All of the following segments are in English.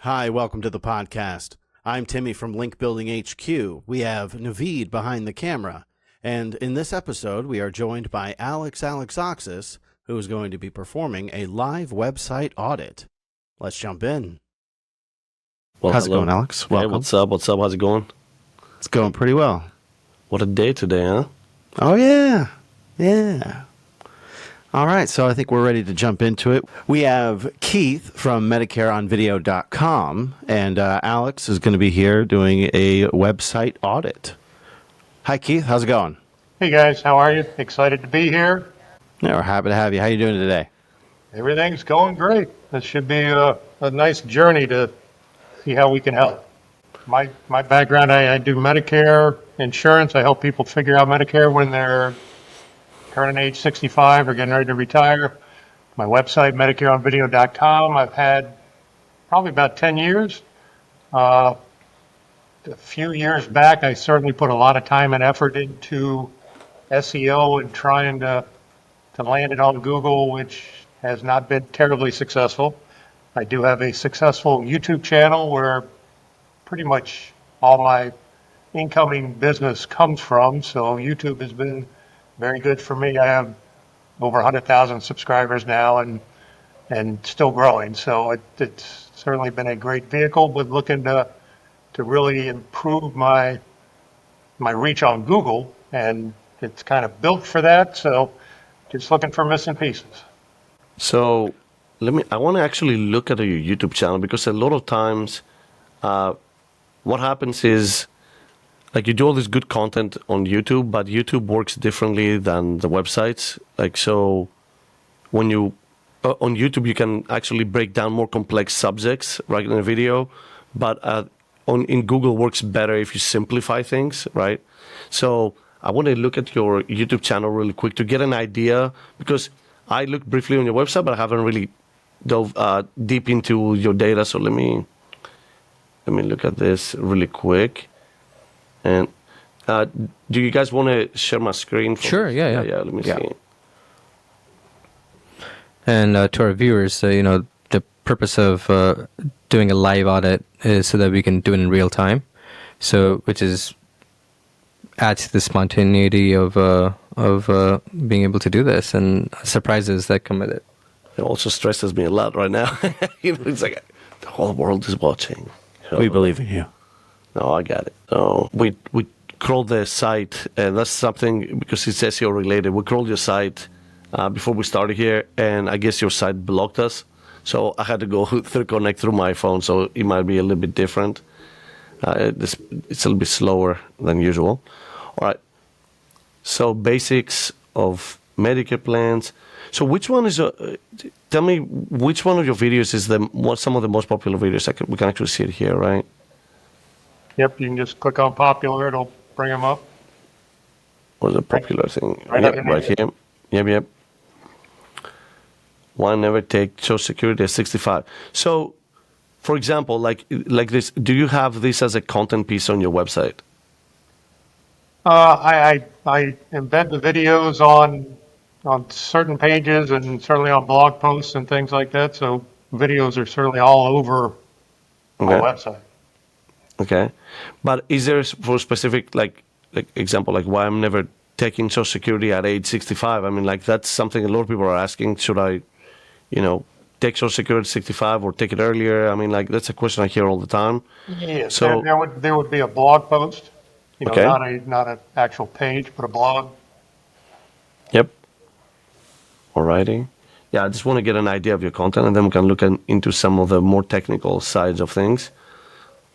Hi, welcome to the podcast. I'm Timmy from Link Building HQ. We have Naveed behind the camera. And in this episode, we are joined by Alex Alexakis, who is going to be performing a live website audit. Let's jump in. Well, How's hello. it going, Alex? Hey, Welcome. what's up? What's up? How's it going? It's going pretty well. What a day today, huh? Oh, yeah. Yeah. All right, so I think we're ready to jump into it. We have Keith from MedicareOnVideo.com, and Alex is going to be here doing a website audit. Hi, Keith. How's it going? Hey guys, how are you? Excited to be here. Yeah, we're happy to have you. How you doing today? Everything's going great. This should be a nice journey to see how we can help. My background, I do Medicare insurance. I help people figure out Medicare when they're turning age 65 or getting ready to retire. My website, MedicareOnVideo.com, I've had probably about 10 years. A few years back, I certainly put a lot of time and effort into SEO and trying to land it on Google, which has not been terribly successful. I do have a successful YouTube channel where pretty much all my incoming business comes from, so YouTube has been very good for me. I have over 100,000 subscribers now and still growing, so it's certainly been a great vehicle, but looking to really improve my reach on Google, and it's kind of built for that, so just looking for missing pieces. So I want to actually look at your YouTube channel, because a lot of times what happens is, like, you do all this good content on YouTube, but YouTube works differently than the websites. Like, so when you on YouTube, you can actually break down more complex subjects, right, in a video, but in Google works better if you simplify things, right? So I want to look at your YouTube channel really quick to get an idea, because I looked briefly on your website, but I haven't really dove deep into your data. So let me look at this really quick. And do you guys want to share my screen? Sure, yeah. Let me see. And to our viewers, the purpose of doing a live audit is so that we can do it in real time. So, which is adds to the spontaneity of being able to do this and surprises that come with it. It also stresses me a lot right now. It's like the whole world is watching. So, We believe in you. No, I got it. So we crawled the site, and that's something, because it's SEO related. We crawled your site before we started here, and I guess your site blocked us. So I had to go connect through my phone, so it might be a little bit different. It's a little bit slower than usual. All right. So basics of Medicare plans. So which one is? Tell me which one of your videos is some of the most popular videos. We can actually see it here, right? Yep, you can just click on popular, it'll bring them up. What's the popular thing? Right Yep, right here. Yep. Why never take Social Security at 65? So, for example, like this, do you have this as a content piece on your website? I embed the videos on certain pages and certainly on blog posts and things like that, so videos are certainly all over my website. Okay, but is there for specific like example, like why I'm never taking Social Security at age 65? I mean, like, that's something a lot of people are asking. Should I, take Social Security at 65 or take it earlier? I mean, like, that's a question I hear all the time. Yeah, So there would be a blog post, Okay. not an actual page, but a blog. Yep. Alrighty. Yeah, I just want to get an idea of your content, and then we can look into some of the more technical sides of things.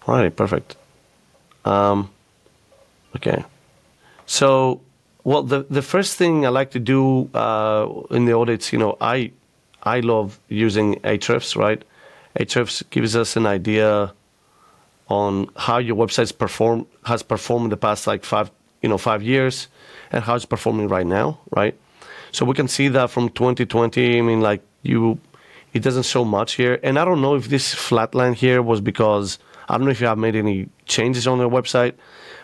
Alrighty, perfect. Okay. So, well, the first thing I like to do in the audits, I love using Ahrefs, right? Ahrefs gives us an idea on how your website has performed in the past 5 years, and how it's performing right now, right? So we can see that from 2020. I mean, like, it doesn't show much here, and I don't know if this flat line here was because I don't know if you have made any changes on your website,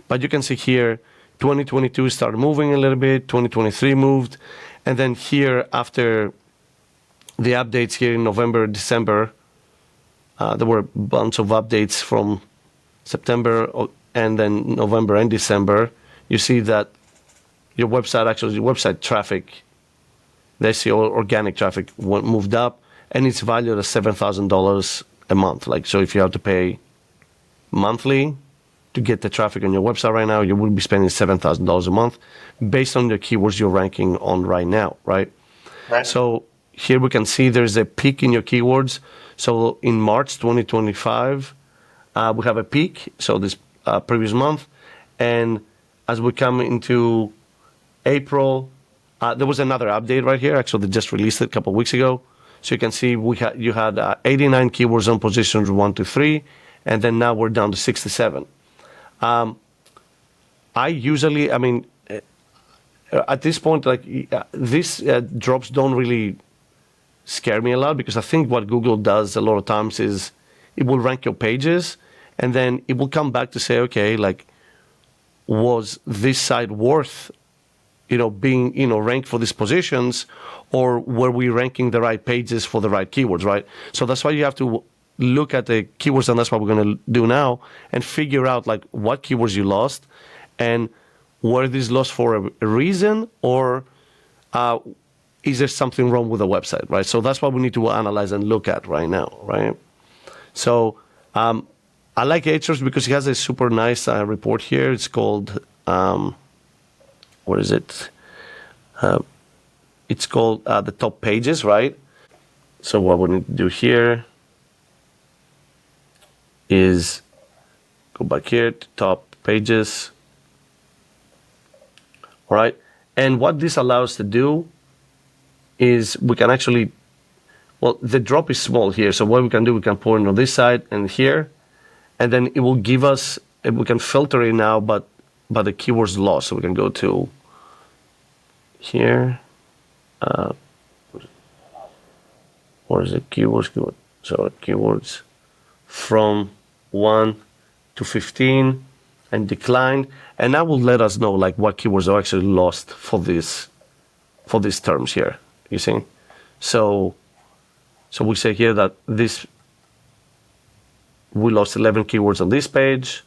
but you can see here 2022 started moving a little bit, 2023 moved, and then here after the updates here in November, December, there were a bunch of updates from September and then November and December. You see that your website traffic, the SEO organic traffic moved up, and it's valued at $7,000 a month. Like, so if you have to pay monthly to get the traffic on your website right now, you will be spending $7,000 a month based on the keywords you're ranking on right now, right? Right. So here we can see there's a peak in your keywords. So in March 2025, we have a peak, so this previous month. And as we come into April, there was another update right here. Actually, they just released it a couple of weeks ago. So you can see you had 89 keywords on positions 1 to 3, and then now we're down to 67. At this point, these drops don't really scare me a lot, because I think what Google does a lot of times is it will rank your pages, and then it will come back to say, okay, like, was this site worth, being, ranked for these positions, or were we ranking the right pages for the right keywords, right? So that's why you have to look at the keywords, and that's what we're going to do now, and figure out like what keywords you lost, and were these lost for a reason, or is there something wrong with the website, right? So that's what we need to analyze and look at right now, right? So I like Ahrefs because he has a super nice report here. It's called, what is it? It's called the top pages, right? So what we need to do here is go back here to top pages. All right. And what this allows us to do is we can actually, well, the drop is small here. So what we can do, we can point on this side and here, and then it will give us, we can filter it now, but the keywords lost. So we can go to here. What is it? Keywords. So keywords from 1 to 15 and declined. And that will let us know like what keywords are actually lost for these terms here. You see? So we say here that we lost 11 keywords on this page,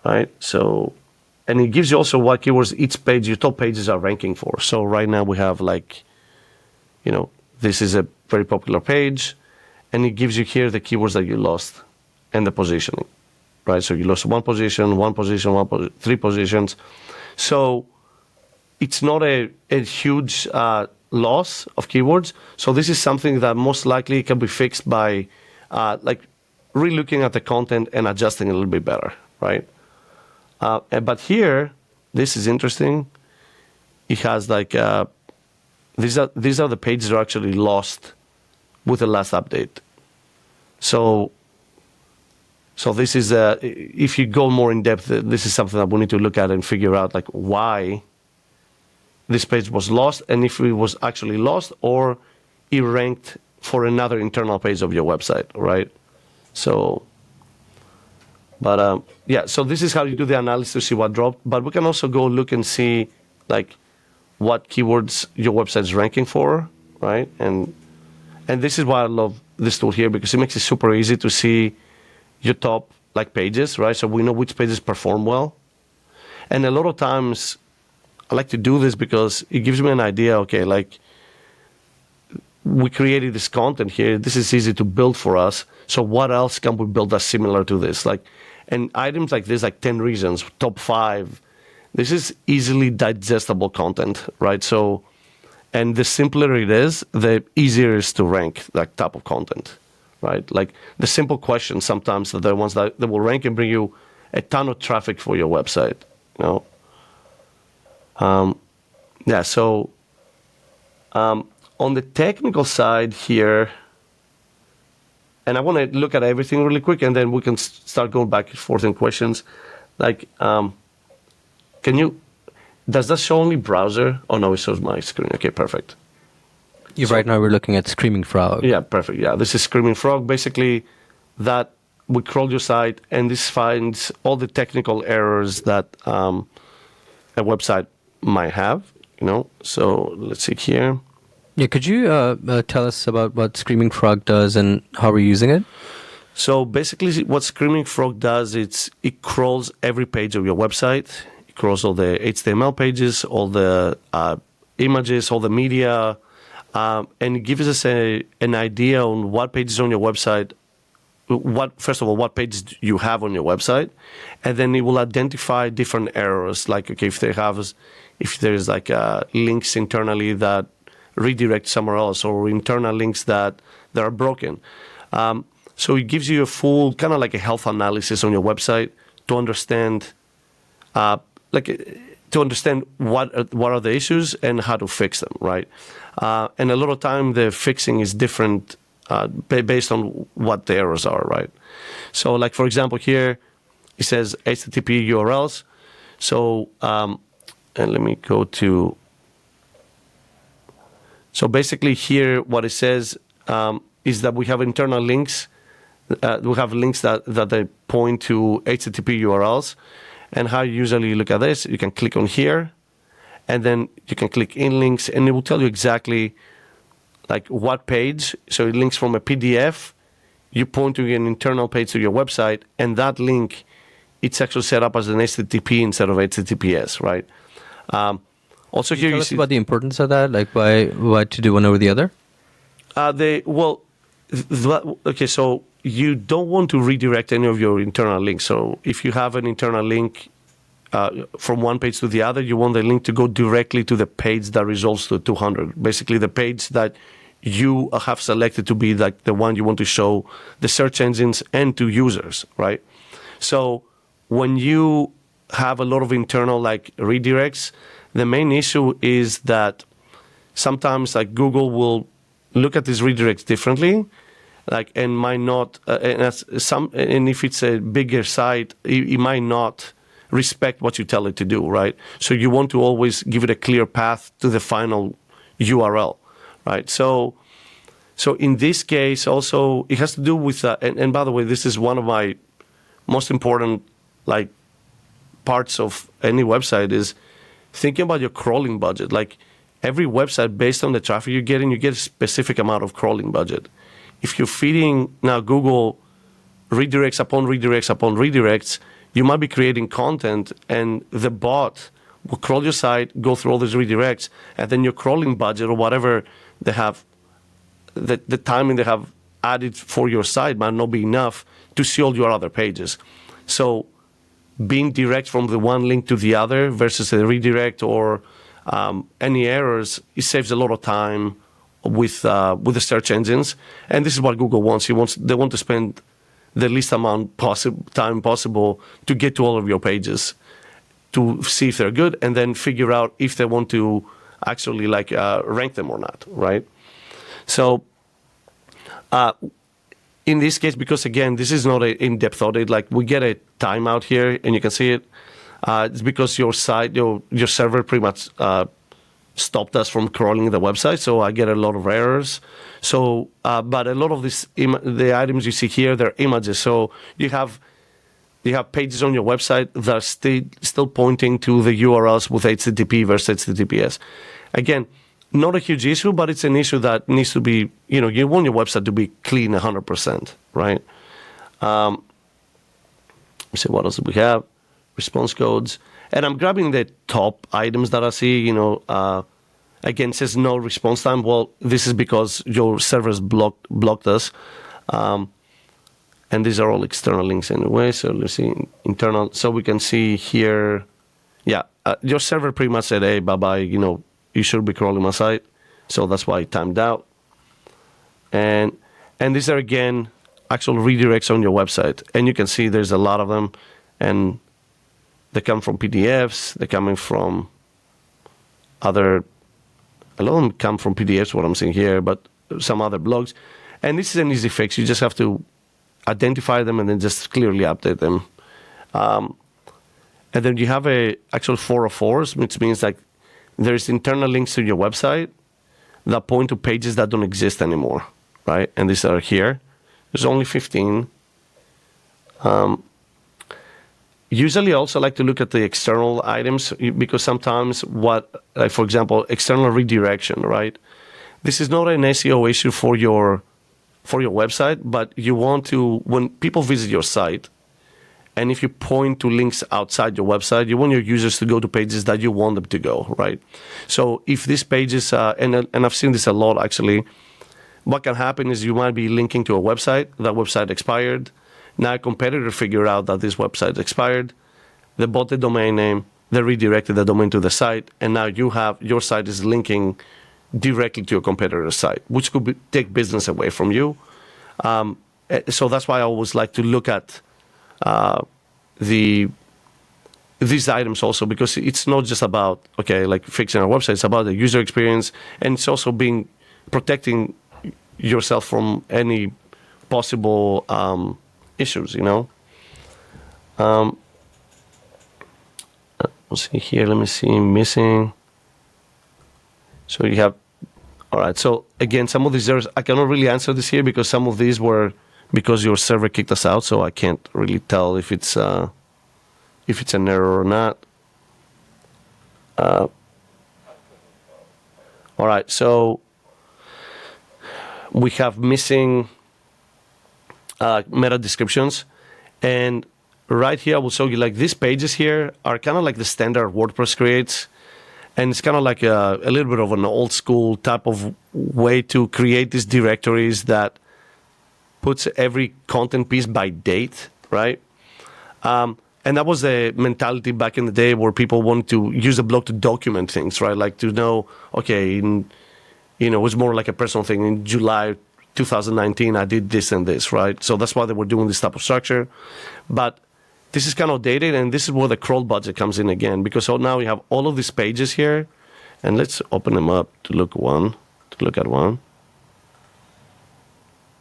right? So, and it gives you also what keywords each page, your top pages are ranking for. So right now we have like, this is a very popular page, and it gives you here the keywords that you lost and the positioning, right? So you lost one position, 3 positions. So it's not a huge loss of keywords. So this is something that most likely can be fixed by re-looking at the content and adjusting a little bit better, right? But here, this is interesting. It has like, these are the pages that are actually lost with the last update. So this is, if you go more in depth, this is something that we need to look at and figure out like why this page was lost, and if it was actually lost or it ranked for another internal page of your website, right? So, but so this is how you do the analysis to see what dropped. But we can also go look and see like what keywords your website is ranking for, right? And this is why I love this tool here, because it makes it super easy to see your top like pages, right? So we know which pages perform well. And a lot of times I like to do this because it gives me an idea, okay, like we created this content here. This is easy to build for us. So what else can we build that's similar to this? Like, and items like this, like 10 reasons, top 5, this is easily digestible content, right? So, and the simpler it is, the easier it is to rank that type of content, right? Like the simple questions sometimes are the ones that will rank and bring you a ton of traffic for your website, So on the technical side here, and I want to look at everything really quick, and then we can start going back and forth in questions. Like, does that show only browser? Oh no, it shows my screen. Okay, perfect. Right now we're looking at Screaming Frog. Yeah, perfect. Yeah, this is Screaming Frog. Basically, that we crawl your site, and this finds all the technical errors that a website might have. So let's see here. Yeah, could you tell us about what Screaming Frog does and how we're using it? So basically, what Screaming Frog does, it crawls every page of your website. It crawls all the HTML pages, all the images, all the media, and it gives us an idea on what pages on your website. First of all, what pages you have on your website, and then it will identify different errors. Like, okay, if there's like links internally that redirect somewhere else, or internal links that are broken. So it gives you a full kind of like a health analysis on your website to understand, what are the issues and how to fix them, right? And a lot of time the fixing is different based on what the errors are, right? So, like for example, here it says HTTP URLs. So, and let me go to. So basically, here what it says is that we have internal links. We have links that they point to HTTP URLs. And how you usually look at this, you can click on here, and then you can click in links, and it will tell you exactly like what page. So it links from a PDF, you point to an internal page to your website, and that link, it's actually set up as an HTTP instead of HTTPS, right? Also, Can here you tell you us see about the importance of that, like why to do one over the other? Okay, so you don't want to redirect any of your internal links. So if you have an internal link from one page to the other, you want the link to go directly to the page that resolves to 200. Basically, the page that you have selected to be like the one you want to show the search engines and to users, right? So when you have a lot of internal like redirects, the main issue is that sometimes like Google will look at these redirects differently, like, and might not, and if it's a bigger site, it might not respect what you tell it to do, right? So you want to always give it a clear path to the final URL, right? So in this case, also it has to do with, and by the way, this is one of my most important like parts of any website is thinking about your crawling budget. Like every website, based on the traffic you're getting, you get a specific amount of crawling budget. If you're feeding now Google redirects upon redirects upon redirects, you might be creating content and the bot will crawl your site, go through all these redirects, and then your crawling budget or whatever they have, the timing they have added for your site might not be enough to see all your other pages. So being direct from the one link to the other versus a redirect or any errors, it saves a lot of time with the search engines, and this is what Google wants. They want to spend the least amount time possible to get to all of your pages, to see if they're good, and then figure out if they want to actually like rank them or not, right? So in this case, because again, this is not an in-depth audit, like we get a timeout here, and you can see it. It's because your site, your server pretty much stopped us from crawling the website, so I get a lot of errors. So, but a lot of the items you see here, they're images. So you have pages on your website that are still pointing to the URLs with HTTP versus HTTPS. Again, not a huge issue, but it's an issue that needs to be, you want your website to be clean 100%, right? Let's see, what else do we have? Response codes. And I'm grabbing the top items that I see, again, it says no response time. Well, this is because your servers blocked us. And these are all external links anyway. So let's see, internal. So we can see here, your server pretty much said, hey, bye-bye, you should be crawling my site. So that's why it timed out. And these are, again, actual redirects on your website. And you can see there's a lot of them. And they come from PDFs. They're coming from a lot of them come from PDFs, what I'm seeing here, but some other blogs. And this is an easy fix. You just have to identify them and then just clearly update them. And then you have a actual 404s, which means like there's internal links to your website that point to pages that don't exist anymore, right? And these are here. There's only 15. Usually I also like to look at the external items because sometimes for example, external redirection, right? this is not an SEO issue for your website, but you want to, when people visit your site, and if you point to links outside your website, you want your users to go to pages that you want them to go, right? So if these pages, and I've seen this a lot actually, what can happen is you might be linking to a website, that website expired. Now a competitor figured out that this website expired. They bought the domain name, they redirected the domain to the site, and now your site is linking directly to a competitor's site, which could take business away from you. So that's why I always like to look at these items also, because it's not just about, like fixing our website, it's about the user experience, and it's also protecting yourself from any possible issues, Let's see here, let me see, missing. So you have, all right, so again, some of these errors, I cannot really answer this here because some of these were because your server kicked us out, so I can't really tell if it's an error or not. All right, so we have missing meta descriptions, and right here I will show you like these pages here are kind of like the standard WordPress creates, and it's kind of like a little bit of an old school type of way to create these directories that puts every content piece by date, right? And that was the mentality back in the day where people wanted to use a blog to document things, right? Like to know, it was more like a personal thing. In July 2019, I did this and this, right? So that's why they were doing this type of structure. But this is kind of dated, and this is where the crawl budget comes in again, because now we have all of these pages here, and let's open them up to look at one.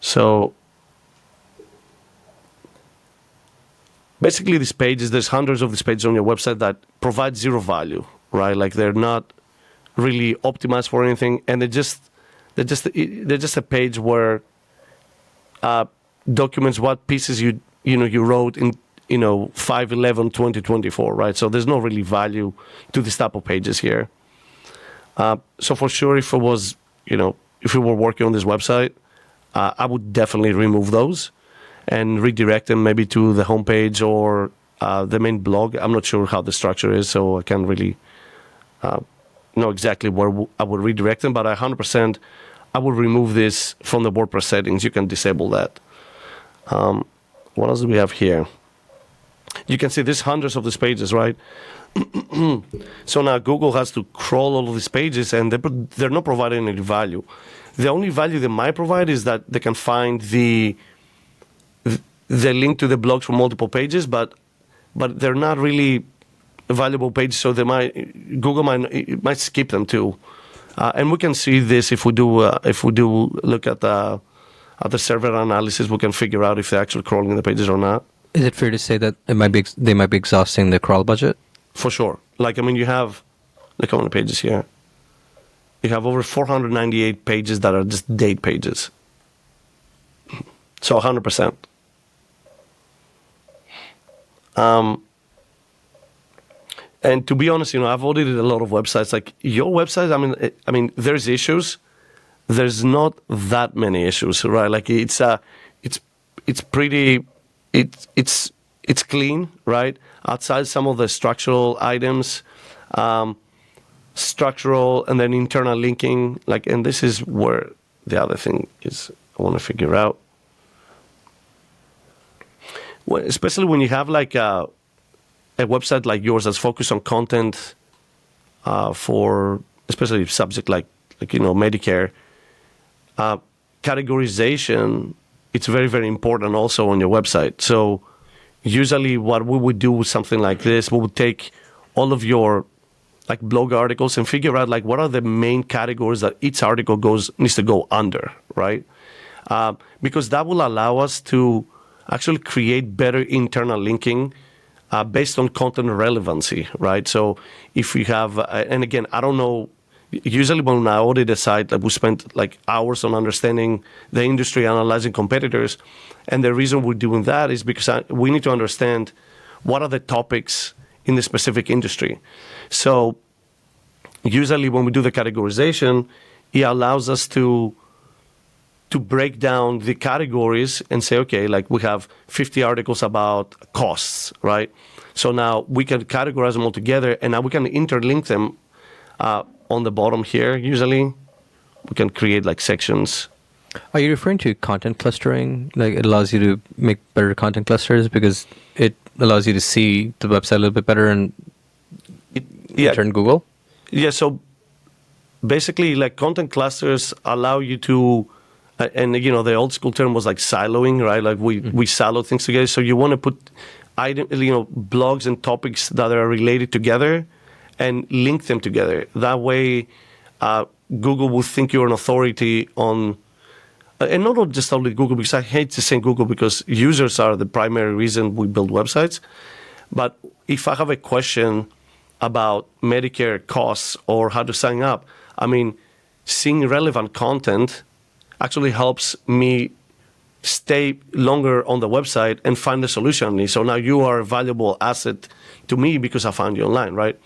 So basically these pages, there's hundreds of these pages on your website that provide zero value, right? Like they're not really optimized for anything, and they're just a page where documents what pieces you wrote in 5/11/2024, right? So there's no really value to this type of pages here. So for sure, if we were working on this website, I would definitely remove those and redirect them maybe to the homepage or the main blog. I'm not sure how the structure is, so I can't really know exactly where I would redirect them, but 100% I would remove this from the WordPress settings. You can disable that. What else do we have here? You can see there's hundreds of these pages, right? So now Google has to crawl all of these pages, and they're not providing any value. The only value they might provide is that they can find the link to the blogs from multiple pages, but they're not really valuable pages, so Google might skip them too. And we can see this if we do look at the server analysis. We can figure out if they're actually crawling the pages or not. Is it fair to say that they might be exhausting the crawl budget? For sure. You have, look how many pages here. You have over 498 pages that are just date pages. So 100%. And to be honest, I've audited a lot of websites. Like your website, I mean, there's issues. There's not that many issues, right? Like it's pretty. It's clean, right? Outside some of the structural items, structural and then internal linking, and this is where the other thing is I want to figure out. Especially when you have a website like yours that's focused on content for especially subject like Medicare, categorization, it's very, very important also on your website. So usually what we would do with something like this, we would take all of your blog articles and figure out what are the main categories that each article needs to go under, right? Because that will allow us to actually create better internal linking based on content relevancy, right? So if we have, and again, I don't know, usually when I audit a site, we spend hours on understanding the industry, analyzing competitors. And the reason we're doing that is because we need to understand what are the topics in the specific industry. So usually when we do the categorization, it allows us to break down the categories and say, okay, like we have 50 articles about costs, right? So now we can categorize them all together, and now we can interlink them on the bottom here. Usually, we can create like sections. Are you referring to content clustering? Like it allows you to make better content clusters because it allows you to see the website a little bit better and turn Google? Yeah, so basically like content clusters allow you to, and the old school term was like siloing, right? Like we silo things together. So you want to put blogs and topics that are related together and link them together. That way, Google will think you're an authority on, and not just only Google, because I hate to say Google because users are the primary reason we build websites. But if I have a question about Medicare costs or how to sign up, I mean, seeing relevant content actually helps me stay longer on the website and find the solution. So now you are a valuable asset to me because I found you online, right?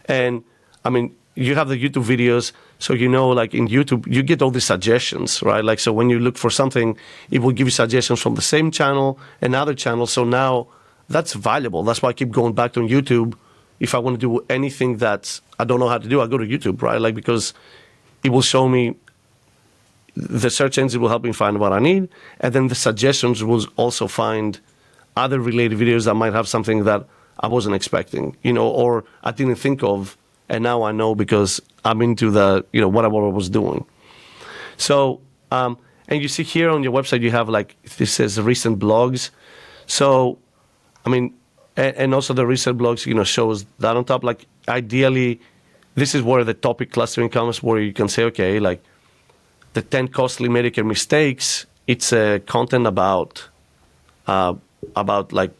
And I mean, you have the YouTube videos, so like in YouTube, you get all these suggestions, right? Like, so when you look for something, it will give you suggestions from the same channel and other channels. So now that's valuable. That's why I keep going back to YouTube. If I want to do anything that I don't know how to do, I go to YouTube, right? Like, because it will show me, the search engine will help me find what I need. And then the suggestions will also find other related videos that might have something that I wasn't expecting, or I didn't think of. And now I know because I'm into whatever I was doing. So, and you see here on your website, you have this says recent blogs. So, I mean, and also the recent blogs, shows that on top. Like, ideally, this is where the topic clustering comes, where you can say, okay, like the 10 costly Medicare mistakes, it's content about like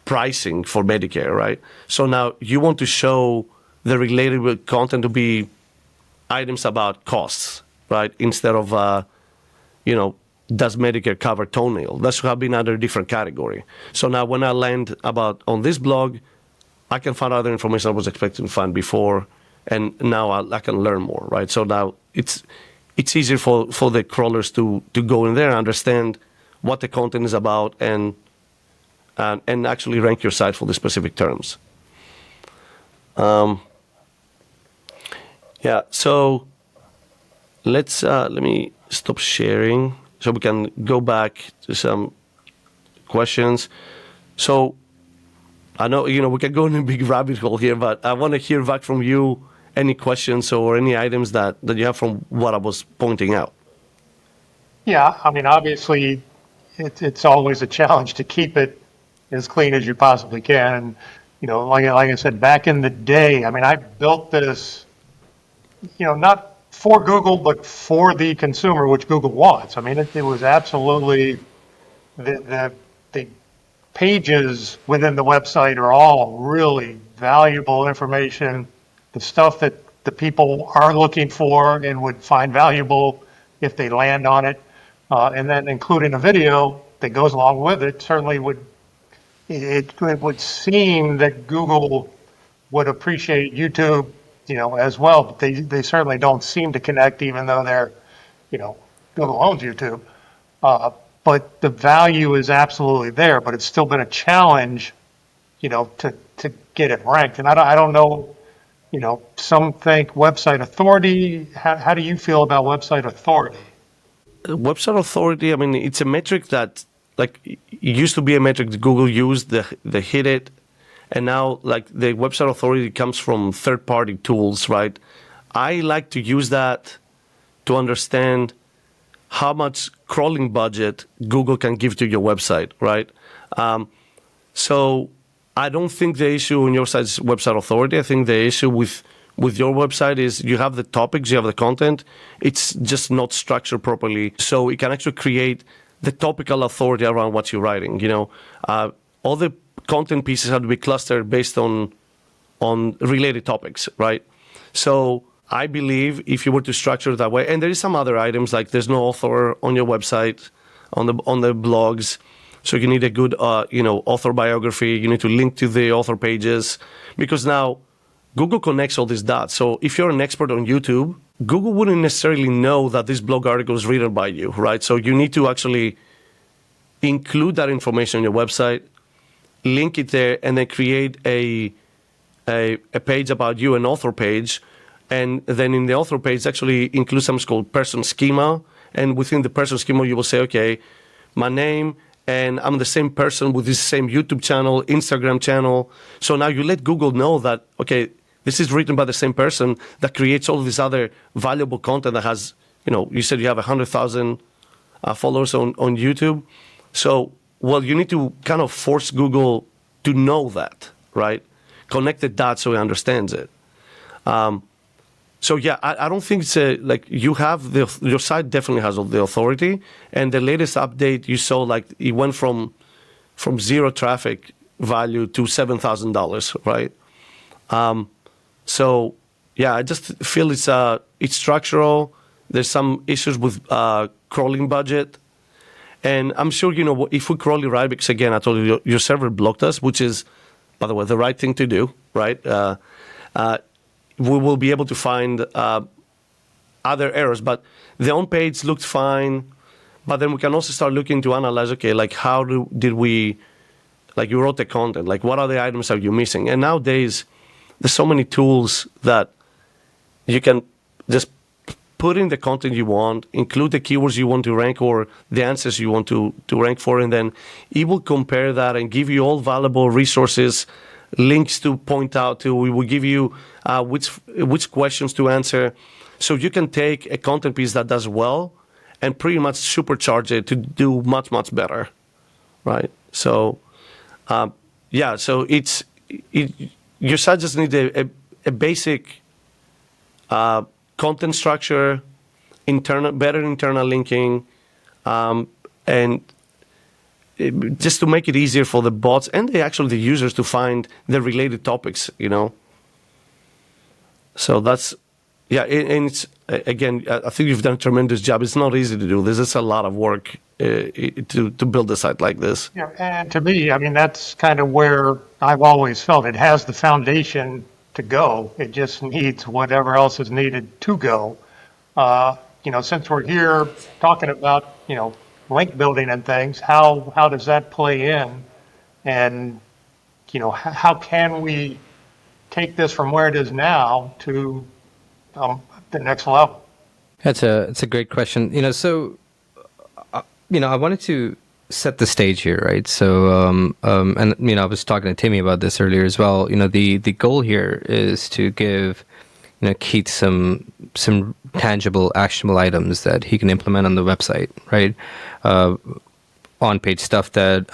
pricing for Medicare, right? So now you want to show the related content to be items about costs, right? Instead of, does Medicare cover toenail? That should have been under a different category. So now when I land on this blog, I can find other information I was expecting to find before, and now I can learn more, right? So now it's easier for the crawlers to go in there and understand what the content is about and actually rank your site for the specific terms. Yeah, so let me stop sharing so we can go back to some questions. So I know, we can go in a big rabbit hole here, but I want to hear back from you any questions or any items that you have from what I was pointing out. Yeah, I mean, obviously, it's always a challenge to keep it as clean as you possibly can. Like I said, back in the day, I mean, I built this, not for Google, but for the consumer, which Google wants. I mean, it was absolutely, the pages within the website are all really valuable information, the stuff that the people are looking for and would find valuable if they land on it. And then including a video that goes along with it certainly would, it would seem that Google would appreciate YouTube, as well, but they certainly don't seem to connect, even though they're, Google owns YouTube. But the value is absolutely there, but it's still been a challenge, to get it ranked. And I don't know, some think website authority. How do you feel about website authority? Website authority, I mean, it's a metric that, like, it used to be a metric that Google used, the hit it, and now, like, the website authority comes from third-party tools, right? I like to use that to understand how much crawling budget Google can give to your website, right? So I don't think the issue on your side is website authority. I think the issue with your website is you have the topics, you have the content. It's just not structured properly. So it can actually create the topical authority around what you're writing. All the content pieces have to be clustered based on related topics, right? So I believe if you were to structure it that way, and there is some other items, like there's no author on your website, on the blogs, so you need a good author biography. You need to link to the author pages, because now Google connects all these dots. So if you're an expert on YouTube Google wouldn't necessarily know that this blog article is written by you, right? So you need to actually include that information on your website, link it there, and then create a page about you, an author page. And then in the author page, actually include something called person schema. And within the person schema, you will say, okay, my name, and I'm the same person with this same YouTube channel, Instagram channel. So now you let Google know that, okay, this is written by the same person that creates all this other valuable content that has, you said you have 100,000 followers on YouTube. So, well, you need to kind of force Google to know that, right? Connect the dots so he understands it. So yeah, I don't think it's like you have your site definitely has the authority, and the latest update you saw, like it went from zero traffic value to $7,000, right? So yeah, I just feel it's structural. There's some issues with crawling budget, and I'm sure if we crawl it right, because again I told you your server blocked us, which is, by the way, the right thing to do, right? We will be able to find other errors, but the on page looked fine. But then we can also start looking to analyze, okay, like how did we, like you wrote the content, like what are the items are you missing? And nowadays, there's so many tools that you can just put in the content you want, include the keywords you want to rank or the answers you want to rank for, and then it will compare that and give you all valuable resources, links to point out to. We will give you which questions to answer. So you can take a content piece that does well and pretty much supercharge it to do much, much better, right? So, yeah, so your site just needs a basic content structure, better internal linking, and just to make it easier for the bots and the users to find the related topics, So that's, yeah, and it's, again, I think you've done a tremendous job. It's not easy to do. This is a lot of work to build a site like this. Yeah, and to me, I mean, that's kind of where I've always felt it has the foundation to go. It just needs whatever else is needed to go. Since we're here talking about, link building and things, how does that play in? And, how can we take this from where it is now to the next level? It's a great question. I wanted to set the stage here, right? So, and I was talking to Timmy about this earlier as well. The goal here is to give Keith some tangible, actionable items that he can implement on the website, right? On-page stuff that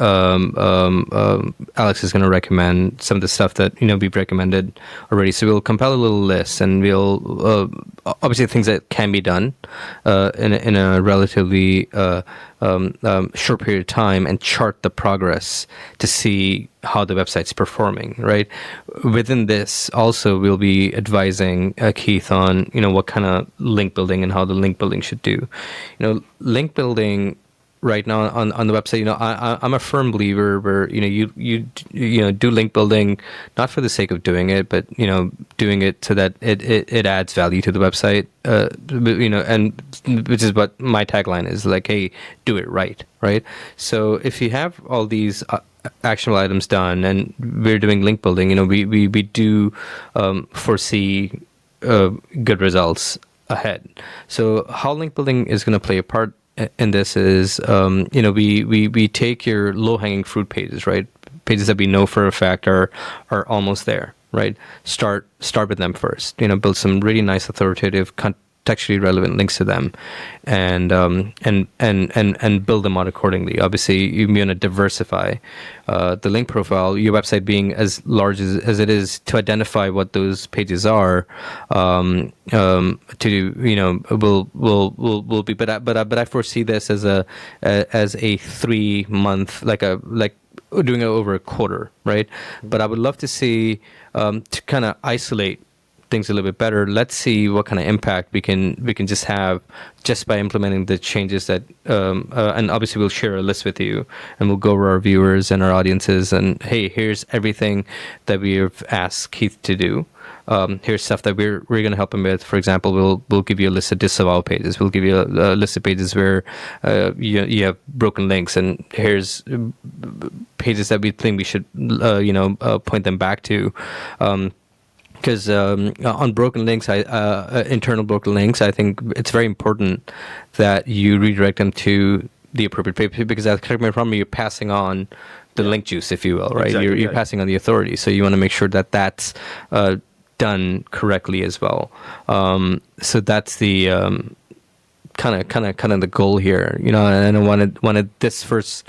Alex is going to recommend, some of the stuff that we've recommended already. So we'll compile a little list, and we'll obviously things that can be done in a relatively short period of time, and chart the progress to see how the website's performing. Right. Within this, also we'll be advising Keith on what kind of link building and how the link building should do. Link building. Right now on the website, I'm a firm believer where you do link building not for the sake of doing it, but doing it so that it adds value to the website. And which is what my tagline is, like, hey, do it right. So if you have all these actionable items done, and we're doing link building, we do foresee good results ahead. So how link building is going to play a part in this is, we take your low-hanging fruit pages, right? Pages that we know for a fact are almost there, right? Start with them first. Build some really nice, authoritative, contextually relevant links to them, and build them out accordingly. Obviously, you want to diversify the link profile. Your website being as large as it is, to identify what those pages are, will be. But I foresee this as a 3-month, like doing it over a quarter, right? But I would love to see to kind of isolate things a little bit better. Let's see what kind of impact we can just have just by implementing the changes that and obviously we'll share a list with you, and we'll go over our viewers and our audiences, and hey, here's everything that we have asked Keith to do. here's stuff that we're going to help them with. For example, we'll give you a list of disavow pages. We'll give you a list of pages where you have broken links, and here's pages that we think we should point them back to. Because on broken links, internal broken links, I think it's very important that you redirect them to the appropriate page, because correct me if I'm wrong, you're passing on the link juice, if you will, right? Exactly, You're passing on the authority, so you want to make sure that that's done correctly as well. So that's the kind of the goal here, and I wanted this first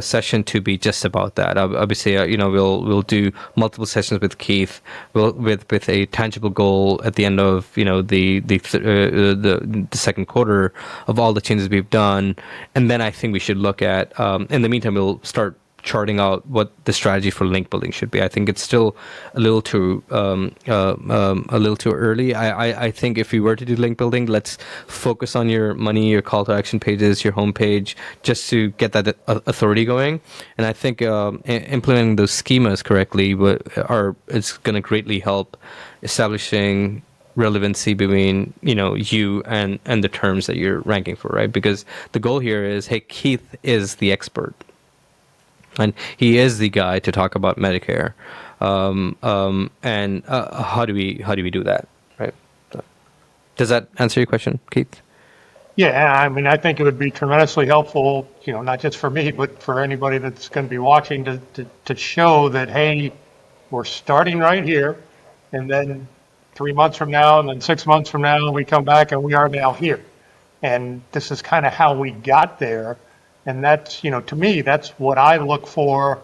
session to be just about that. Obviously, we'll do multiple sessions with Keith, with a tangible goal at the end of the second quarter of all the changes we've done, and then I think we should look at. In the meantime, we'll start charting out what the strategy for link building should be. I think it's still a little too early. I think if we were to do link building, let's focus on your money, your call to action pages, your homepage, just to get that authority going. And I think implementing those schemas correctly is going to greatly help establishing relevancy between you and the terms that you're ranking for, right? Because the goal here is, hey, Keith is the expert. And he is the guy to talk about Medicare, and how do we do that, right? So, does that answer your question, Keith? Yeah, I mean, I think it would be tremendously helpful, not just for me, but for anybody that's going to be watching to show that, hey, we're starting right here, and then 3 months from now, and then 6 months from now, we come back and we are now here. And this is kind of how we got there. And that's, to me, that's what I look for.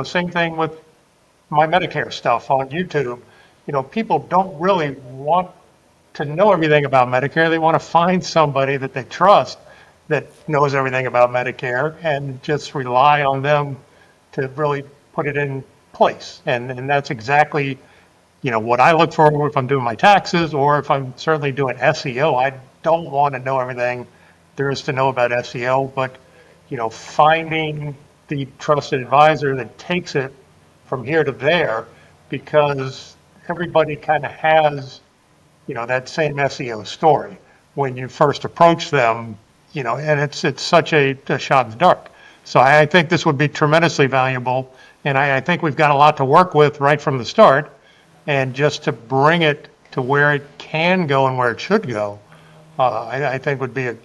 Same thing with my Medicare stuff on YouTube. People don't really want to know everything about Medicare. They want to find somebody that they trust that knows everything about Medicare and just rely on them to really put it in place. And that's exactly, what I look for if I'm doing my taxes, or if I'm certainly doing SEO. I don't want to know everything there is to know about SEO, but finding the trusted advisor that takes it from here to there, because everybody kind of has, that same SEO story when you first approach them, and it's such a shot in the dark. So I think this would be tremendously valuable, and I think we've got a lot to work with right from the start, and just to bring it to where it can go and where it should go, I think would be a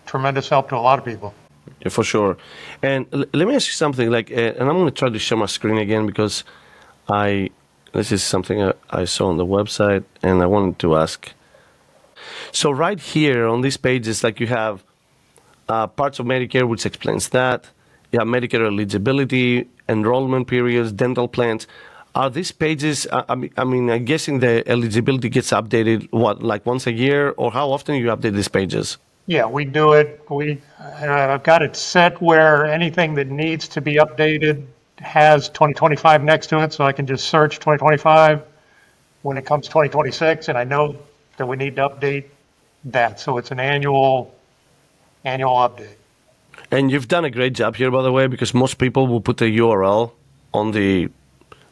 tremendous help to a lot of people. Yeah, for sure. And let me ask you something. And I'm going to try to share my screen again, because this is something I saw on the website, and I wanted to ask. So right here on these pages, you have parts of Medicare, which explains that. You have Medicare eligibility, enrollment periods, dental plans. Are these pages? I'm guessing the eligibility gets updated once a year, or how often you update these pages? Yeah, we do it. I've got it set where anything that needs to be updated has 2025 next to it, so I can just search 2025 when it comes 2026, and I know that we need to update that. So it's an annual update. And you've done a great job here, by the way, because most people will put the URL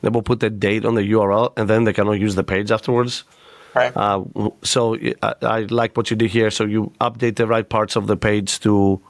they will put the date on the URL, and then they cannot use the page afterwards. Right. So I like what you did here. So you update the right parts of the page to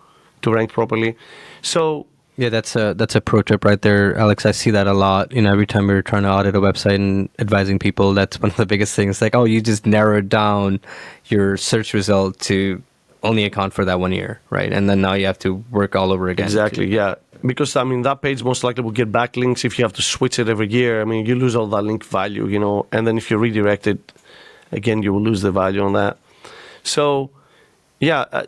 rank properly. So yeah, that's a pro tip right there, Alex. I see that a lot. Every time we're trying to audit a website and advising people, that's one of the biggest things. You just narrowed down your search result to only account for that 1 year, right? And then now you have to work all over again. Exactly. Yeah. Because that page most likely will get backlinks if you have to switch it every year. You lose all that link value, and then if you redirect it, again, you will lose the value on that. So, yeah,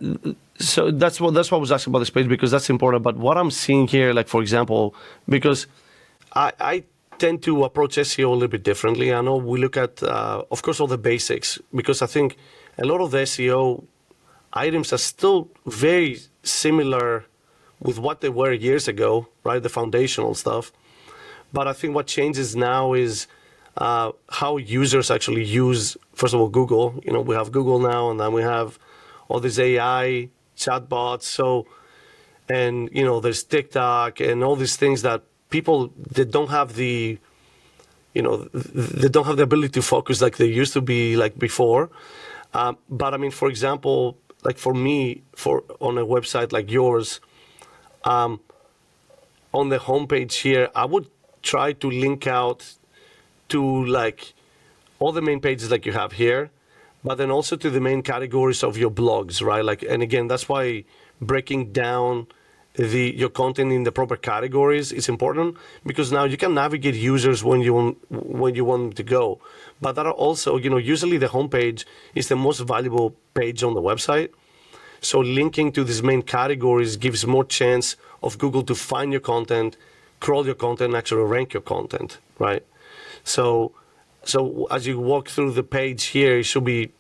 so that's what I was asking about this page, because that's important. But what I'm seeing here, for example, because I tend to approach SEO a little bit differently. I know we look at, of course, all the basics, because I think a lot of the SEO items are still very similar with what they were years ago, right? The foundational stuff. But I think what changes now is how users actually use, first of all, Google. We have Google now, and then we have all these AI chatbots. So, and there's TikTok and all these things that people that don't have the they don't have the ability to focus like they used to be like before. But I mean, for example, like for me, on a website like yours, on the homepage here, I would try to link out to like all the main pages like you have here, but then also to the main categories of your blogs, right? Like, and again, that's why breaking down your content in the proper categories is important, because now you can navigate users when you want them to go. But that are also, usually the homepage is the most valuable page on the website. So linking to these main categories gives more chance of Google to find your content, crawl your content, and actually rank your content, right? So as you walk through the page here, it should be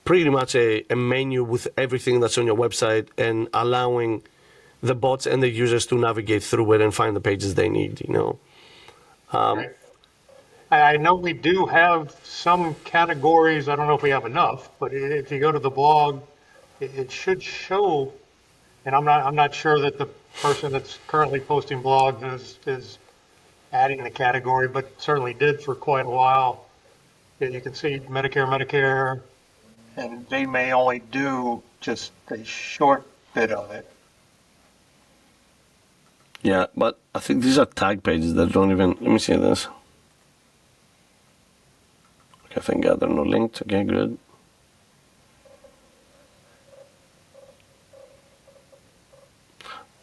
pretty much a menu with everything that's on your website and allowing the bots and the users to navigate through it and find the pages they need, Right. I know we do have some categories. I don't know if we have enough, but if you go to the blog, it should show. And I'm not sure that the person that's currently posting blogs is adding the category, but certainly did for quite a while. You can see Medicare, and they may only do just a short bit of it. Yeah, but I think these are tag pages that don't even, let me see this. Okay, thank God they're not linked. Okay, good.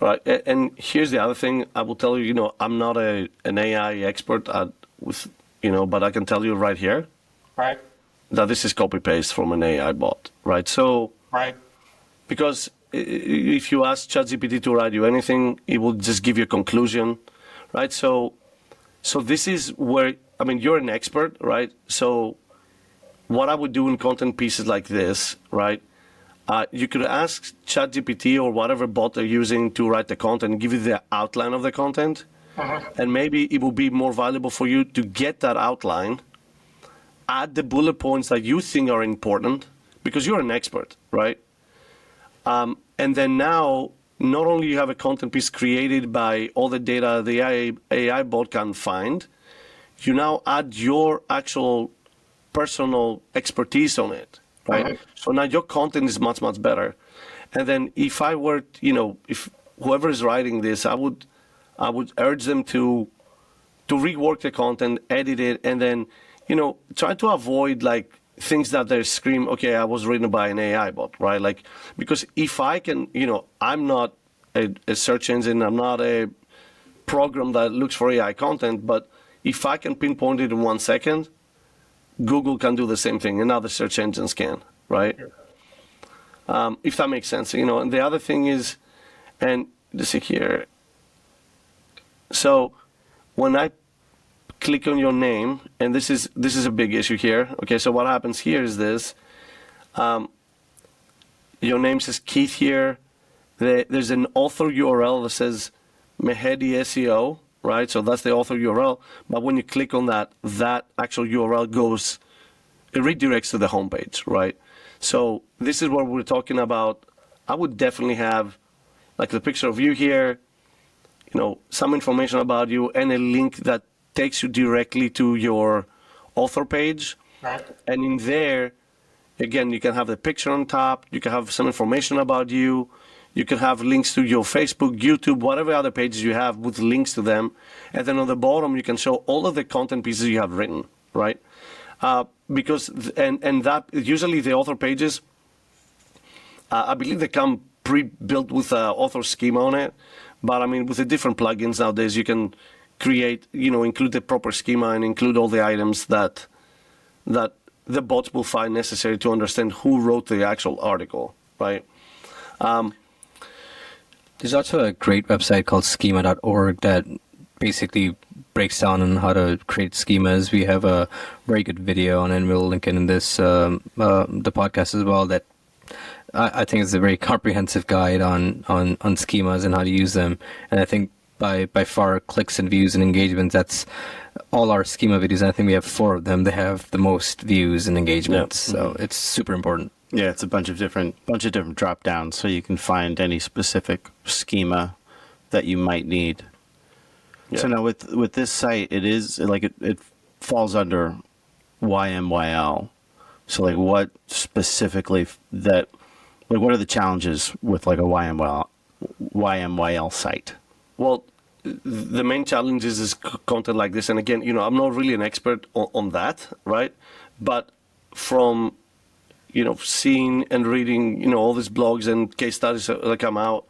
Right, and here's the other thing I will tell you, I'm not an AI expert but I can tell you right here. Right. That this is copy-paste from an AI bot, right? So, right. Because if you ask ChatGPT to write you anything, it will just give you a conclusion, right? So this is where, you're an expert, right? So what I would do in content pieces like this, right? You could ask ChatGPT or whatever bot they're using to write the content, give you the outline of the content, and maybe it will be more valuable for you to get that outline, add the bullet points that you think are important, because you're an expert, right? And then now, not only you have a content piece created by all the data the AI bot can find, you now add your actual personal expertise on it, right? So now your content is much, much better. And then if I were, if whoever is writing this, I would urge them to rework the content, edit it, and then, try to avoid like things that they scream, okay, I was written by an AI bot, right? Like, because if I can, I'm not a search engine, I'm not a program that looks for AI content, but if I can pinpoint it in 1 second, Google can do the same thing, and other search engines can, right? If that makes sense, And the other thing is, and let's see here. So when I click on your name, and this is a big issue here. Okay, so what happens here is this. Your name says Keith here. There's an author URL that says Mehedi SEO, right? So that's the author URL. But when you click on that actual URL it redirects to the homepage, right? So this is what we're talking about. I would definitely have like the picture of you here, some information about you, and a link that takes you directly to your author page. Right. And in there, again, you can have the picture on top, you can have some information about you, you can have links to your Facebook, YouTube, whatever other pages you have with links to them. And then on the bottom, you can show all of the content pieces you have written, right? Because that usually the author pages, I believe they come pre-built with author schema on it. But with the different plugins nowadays, you can create, include the proper schema and include all the items that the bots will find necessary to understand who wrote the actual article, right? There's also a great website called schema.org that basically breaks down on how to create schemas. We have a very good video on it, and we'll link it in this the podcast as well, that I think is a very comprehensive guide on schemas and how to use them. And I think by far clicks and views and engagements, that's all our schema videos. And I think we have 4 of them. They have the most views and engagements. Yep. So it's super important. Yeah, it's a bunch of different drop downs, so you can find any specific schema that you might need. Yeah. So now with this site, it is like it falls under YMYL. So like what specifically that, like what are the challenges with like a YMYL site? Well, the main challenge is content like this. And again, I'm not really an expert on that, right? But from, seeing and reading, all these blogs and case studies that come out,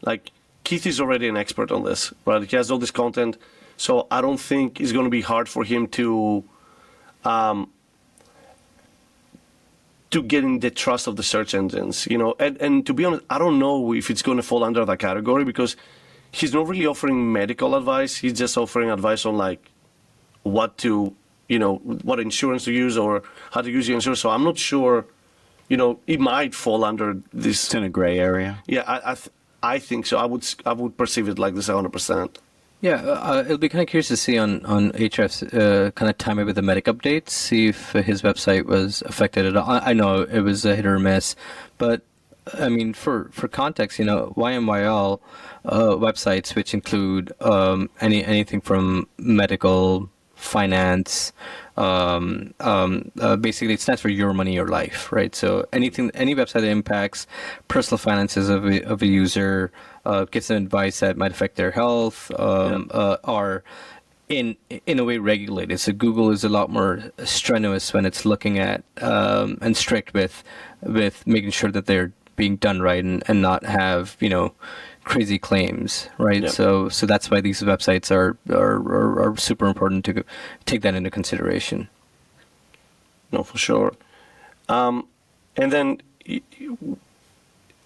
like Keith is already an expert on this, right? He has all this content. So I don't think it's going to be hard for him to getting the trust of the search engines, and to be honest, I don't know if it's going to fall under that category because he's not really offering medical advice. He's just offering advice on like what to, what insurance to use or how to use your insurance. So I'm not sure, it might fall under this. It's in a gray area. Yeah, I think so. I would perceive it like this 100%. Yeah, it'll be kind of curious to see on Ahrefs kind of timing with the medic updates, see if his website was affected at all. I know it was a hit or miss, but I mean, for context, YMYL websites, which include anything from medical, finance, basically it stands for your money, your life, right? So any website that impacts personal finances of a user, gives them advice that might affect their health, are in a way regulated. So Google is a lot more strenuous when it's looking at and strict with making sure that they're being done right and not have crazy claims, right? Yep. So that's why these websites are super important to take that into consideration. No, for sure. And then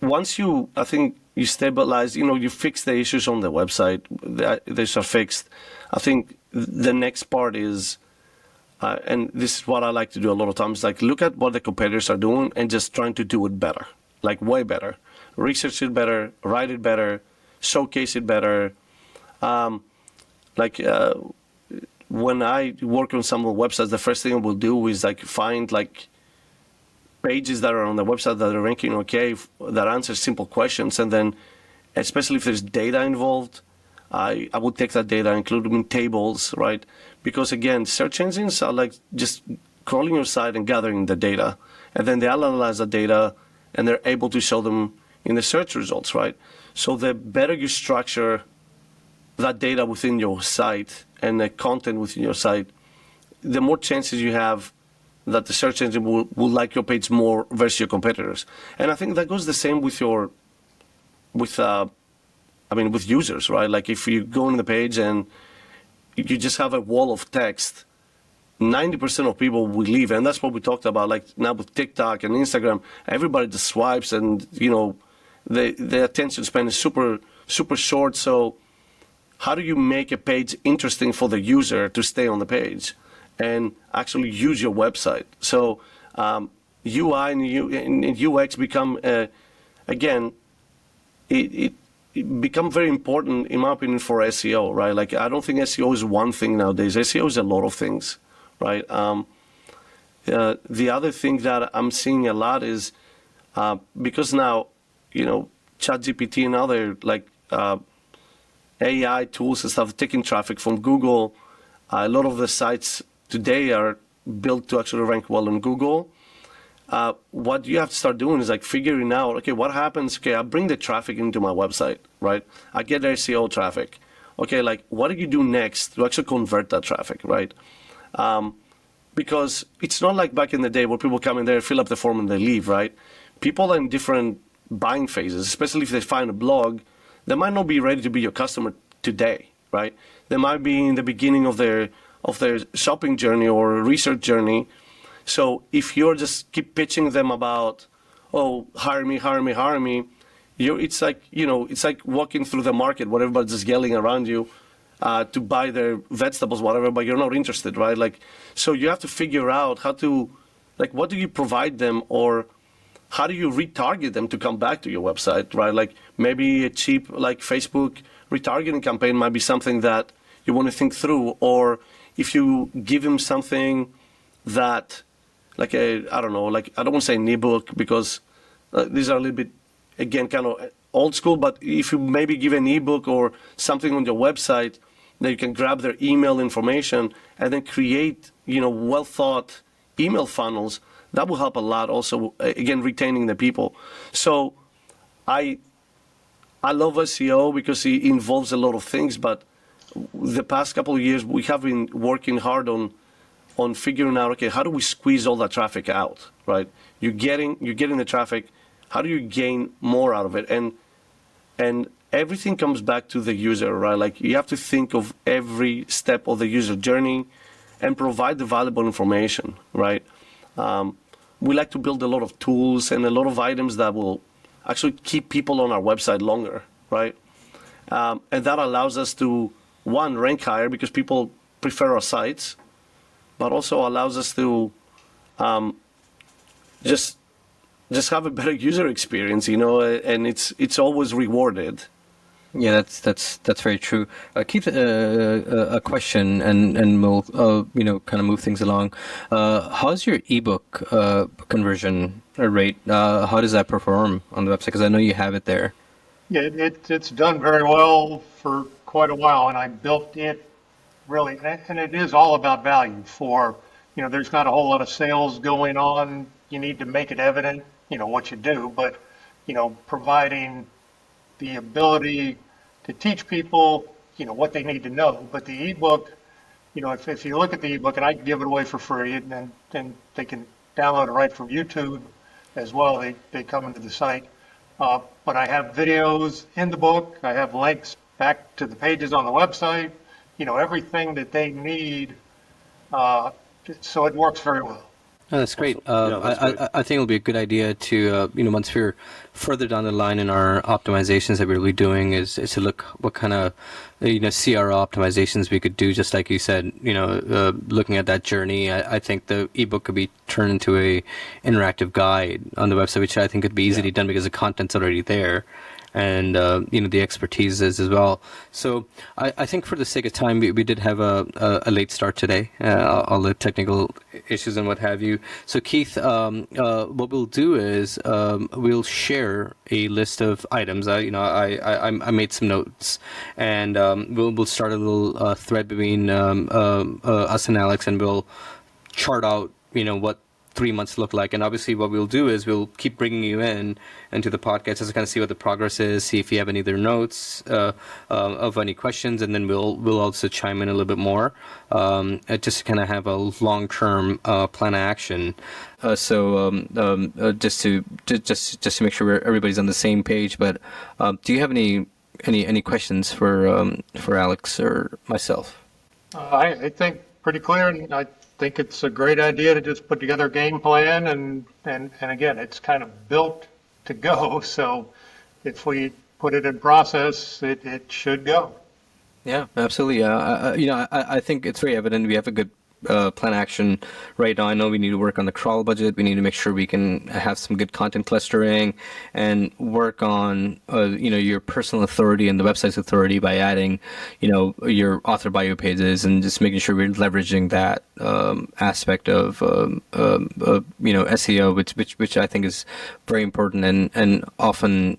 once I think you stabilize, you fix the issues on the website, these are fixed. I think the next part is, and this is what I like to do a lot of times, like look at what the competitors are doing and just trying to do it better, like way better. Research it better, write it better, showcase it better. When I work on some of the websites, the first thing I will do is like find like pages that are on the website that are ranking okay, that answer simple questions, and then especially if there's data involved, I would take that data, include them in tables, right? Because again, search engines are like just crawling your site and gathering the data, and then they analyze the data and they're able to show them in the search results, right? So the better you structure that data within your site and the content within your site, the more chances you have that the search engine will like your page more versus your competitors. And I think that goes the same with with users, right? Like if you go on the page and you just have a wall of text, 90% of people will leave. And that's what we talked about, like now with TikTok and Instagram, everybody just swipes and, the attention span is super, super short. So how do you make a page interesting for the user to stay on the page and actually use your website? So UI and UX become, again, it become very important, in my opinion, for SEO, right? Like, I don't think SEO is one thing nowadays. SEO is a lot of things, right? The other thing that I'm seeing a lot is because now, ChatGPT and other like AI tools and stuff taking traffic from Google. A lot of the sites today are built to actually rank well on Google. What you have to start doing is like figuring out, okay, what happens? Okay, I bring the traffic into my website, right? I get the SEO traffic. Okay, like what do you do next to actually convert that traffic, right? Because it's not like back in the day where people come in there, fill up the form and they leave, right? People are in different buying phases, especially if they find a blog. They might not be ready to be your customer today, right? They might be in the beginning of their shopping journey or research journey. So if you're just keep pitching them about, oh, hire me, it's like walking through the market where everybody's just yelling around you to buy their vegetables, whatever, but you're not interested, right? Like, so you have to figure out how to, like, what do you provide them, or how do you retarget them to come back to your website, right? Like maybe a cheap like Facebook retargeting campaign might be something that you want to think through, or if you give them something that, like I don't want to say an ebook because these are a little bit, again, kind of old school, but if you maybe give an ebook or something on your website that you can grab their email information and then create, well thought email funnels. That will help a lot also, again, retaining the people. So I love SEO because it involves a lot of things, but the past couple of years we have been working hard on figuring out, okay, how do we squeeze all that traffic out, right? You're getting the traffic, how do you gain more out of it? And everything comes back to the user, right? Like you have to think of every step of the user journey and provide the valuable information, right? We like to build a lot of tools and a lot of items that will actually keep people on our website longer, right? And that allows us to, one, rank higher because people prefer our sites, but also allows us to just have a better user experience, and it's always rewarded. Yeah, that's very true. Keith, a question, and we'll kind of move things along. How's your ebook conversion rate? How does that perform on the website? Because I know you have it there. Yeah, it's done very well for quite a while, and I built it really, and it is all about value for, there's not a whole lot of sales going on. You need to make it evident, what you do, but, providing the ability to teach people, what they need to know. But the ebook, if you look at the ebook, and I give it away for free, and then they can download it right from YouTube as well. They come into the site. But I have videos in the book. I have links back to the pages on the website, everything that they need. So it works very well. Oh, that's great. That's great. I think it'll be a good idea to, once we're further down the line in our optimizations that we're really doing, is to look what kind of, CRO optimizations we could do. Just like you said, looking at that journey, I think the ebook could be turned into a interactive guide on the website, which I think could be easily done because the content's already there. And the expertise is as well. So I think for the sake of time, we did have a late start today, all the technical issues and what have you. So Keith, what we'll do is we'll share a list of items. I made some notes, and we'll start a little thread between us and Alex, and we'll chart out what 3 months look like. And obviously what we'll do is we'll keep bringing you into the podcast just to kind of see what the progress is, see if you have any other notes of any questions, and then we'll also chime in a little bit more just to kind of have a long-term plan of action. Just to make sure everybody's on the same page. But do you have any questions for Alex or myself? I think pretty clear, and I think it's a great idea to just put together a game plan, and again, it's kind of built to go. So if we put it in process, it should go. Yeah, absolutely. I think it's very evident we have a good plan action right now. I know we need to work on the crawl budget. We need to make sure we can have some good content clustering and work on your personal authority and the website's authority by adding your author bio pages, and just making sure we're leveraging that aspect of SEO, which I think is very important and often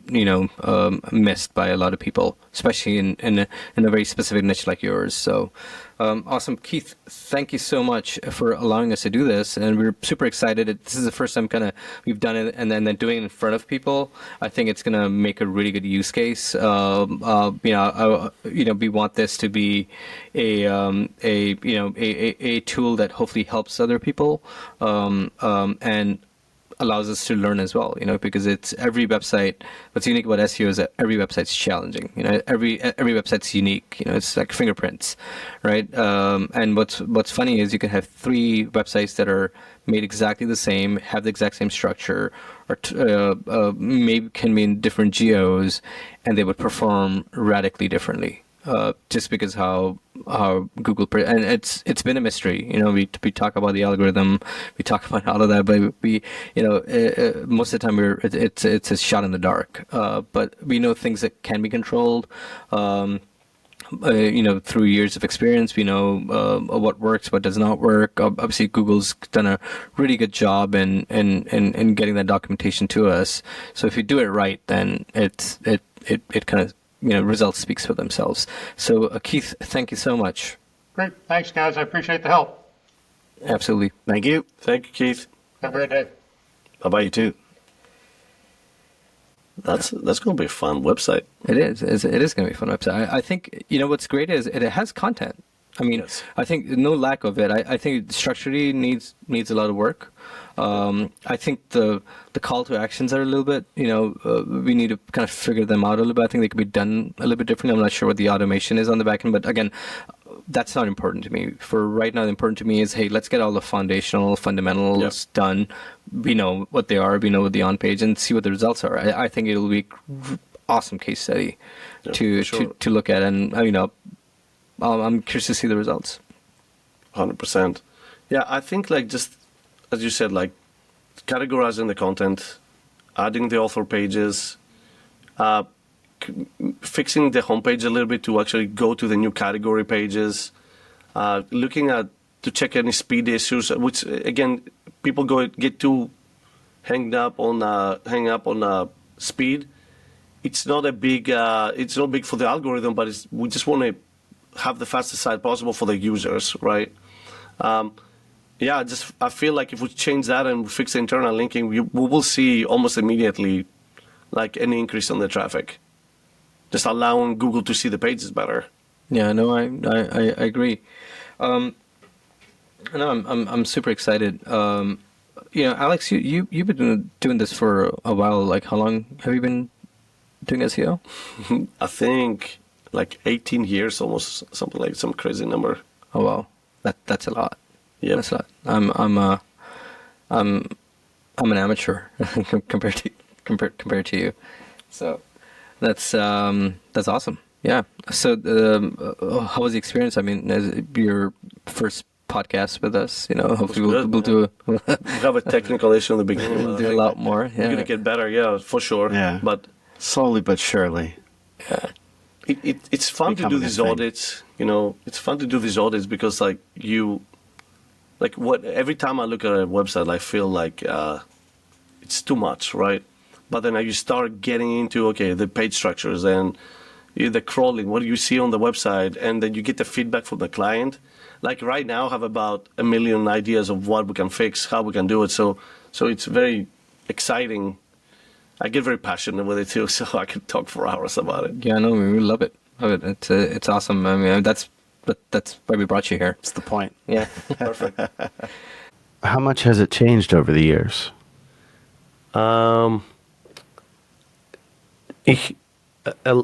missed by a lot of people, especially in a very specific niche like yours. So awesome. Keith, thank you so much for allowing us to do this, and we're super excited. This is the first time we've done it, and then doing it in front of people. I think it's going to make a really good use case. We want this to be a tool that hopefully helps other people, and allows us to learn as well, because it's every website. What's unique about SEO is that every website's challenging. Every website's unique. It's like fingerprints, right? And what's funny is you can have 3 websites that are made exactly the same, have the exact same structure, or maybe can be in different geos, and they would perform radically differently. Just because how Google and it's been a mystery. We talk about the algorithm, we talk about all of that, but most of the time it's a shot in the dark. But we know things that can be controlled. Through years of experience, we know what works, what does not work. Obviously, Google's done a really good job in getting that documentation to us. So if you do it right, then it kind of results speaks for themselves. So Keith, thank you so much. Great. Thanks, guys. I appreciate the help. Absolutely. Thank you. Thank you, Keith. Have a great day. Bye-bye, you too. That's going to be a fun website. It is. It is going to be a fun website. I think, what's great is it has content. I mean, Yes. I think no lack of it. I think structurally needs a lot of work. I think the call to actions are a little bit, we need to kind of figure them out a little bit. I think they could be done a little bit differently. I'm not sure what the automation is on the back end, but again, that's not important to me. For right now, important to me is, hey, let's get all the fundamentals done. We know what they are. We know what the on page, and see what the results are. I think it'll be awesome case study to look at, and I'm curious to see the results. 100%. Yeah, I think just as you said, categorizing the content, adding the author pages, fixing the homepage a little bit to actually go to the new category pages, looking to check any speed issues, which again, people get too hang up on speed. It's not big for the algorithm, but we just want to have the fastest site possible for the users, right? I feel like if we change that and we fix the internal linking, we will see almost immediately any increase on the traffic. Just allowing Google to see the pages better. Yeah, no, I agree. I'm super excited. Alex, you've been doing this for a while. How long have you been doing SEO? I think 18 years, almost, something some crazy number. Oh wow, that's a lot. Yeah, that's a lot. I'm an amateur compared to you. So that's awesome. Yeah. So how was the experience? I mean, as your first podcast with us, hopefully we'll do. We have a technical issue in the beginning. We'll do a lot more. Yeah. We're gonna get better. Yeah, for sure. Yeah. But slowly but surely. Yeah. It's fun to do these audits. It's fun to do these audits because every time I look at a website, I feel it's too much, right? But then you start getting into the page structures and the crawling, what do you see on the website, and then you get the feedback from the client. Right now, I have about 1 million ideas of what we can fix, how we can do it. So it's very exciting. I get very passionate with it too, so I can talk for hours about it. Yeah, no, we love it. It's awesome. I mean, that's why we brought you here. That's the point. Yeah. Perfect. How much has it changed over the years? A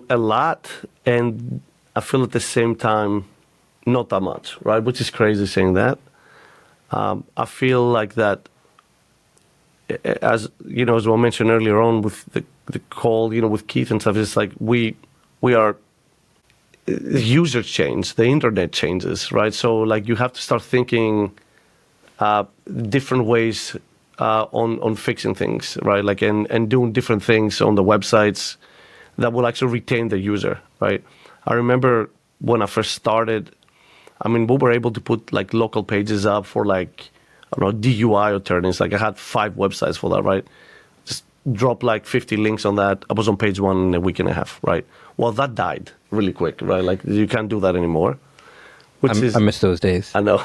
lot, and I feel at the same time not that much, right? Which is crazy saying that. I feel like that, as as I mentioned earlier on with the call, with Keith and stuff, it's we are, the users change, the internet changes, right? So you have to start thinking different ways on fixing things, right? And doing different things on the websites that will actually retain the user, right? I remember when I first started, we were able to put local pages up for DUI attorneys. I had 5 websites for that, right? Just drop 50 links on that. I was on page 1 in a week and a half, right? Well, that died really quick, right? You can't do that anymore. I miss those days. I know.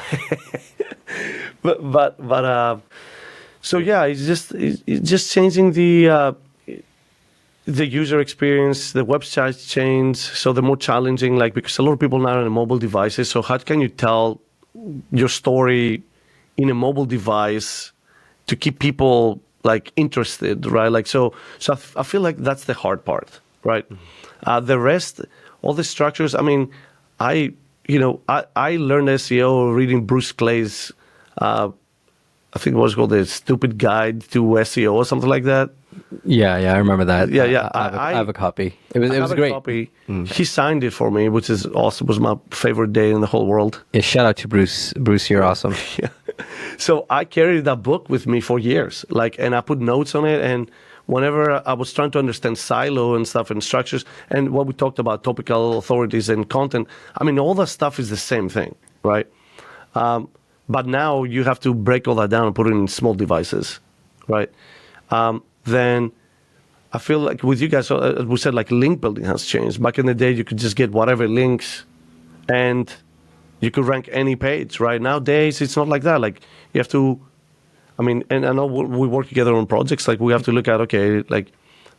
but so yeah, it's just changing the user experience. The websites change, so they're more challenging. Because a lot of people now are on mobile devices. So how can you tell your story in a mobile device to keep people interested, right? So I feel like that's the hard part, right? The rest, all the structures. I learned SEO reading Bruce Clay's, I think it was called the Stupid Guide to SEO or something like that. Yeah, I remember that. Yeah. I have a copy. It was great. Copy. He signed it for me, which is awesome. Was my favorite day in the whole world. Yeah, shout out to Bruce. Bruce, you're awesome. Yeah. So I carried that book with me for years, and I put notes on it. And whenever I was trying to understand silo and stuff and structures, and what we talked about, topical authorities and content, all that stuff is the same thing, right? But now you have to break all that down and put it in small devices, right? Then I feel like with you guys, as we said, like link building has changed. Back in the day, you could just get whatever links and you could rank any page, right? Nowadays, it's not like that. Like you have to, I mean, and I know we work together on projects, like we have to look at, okay, like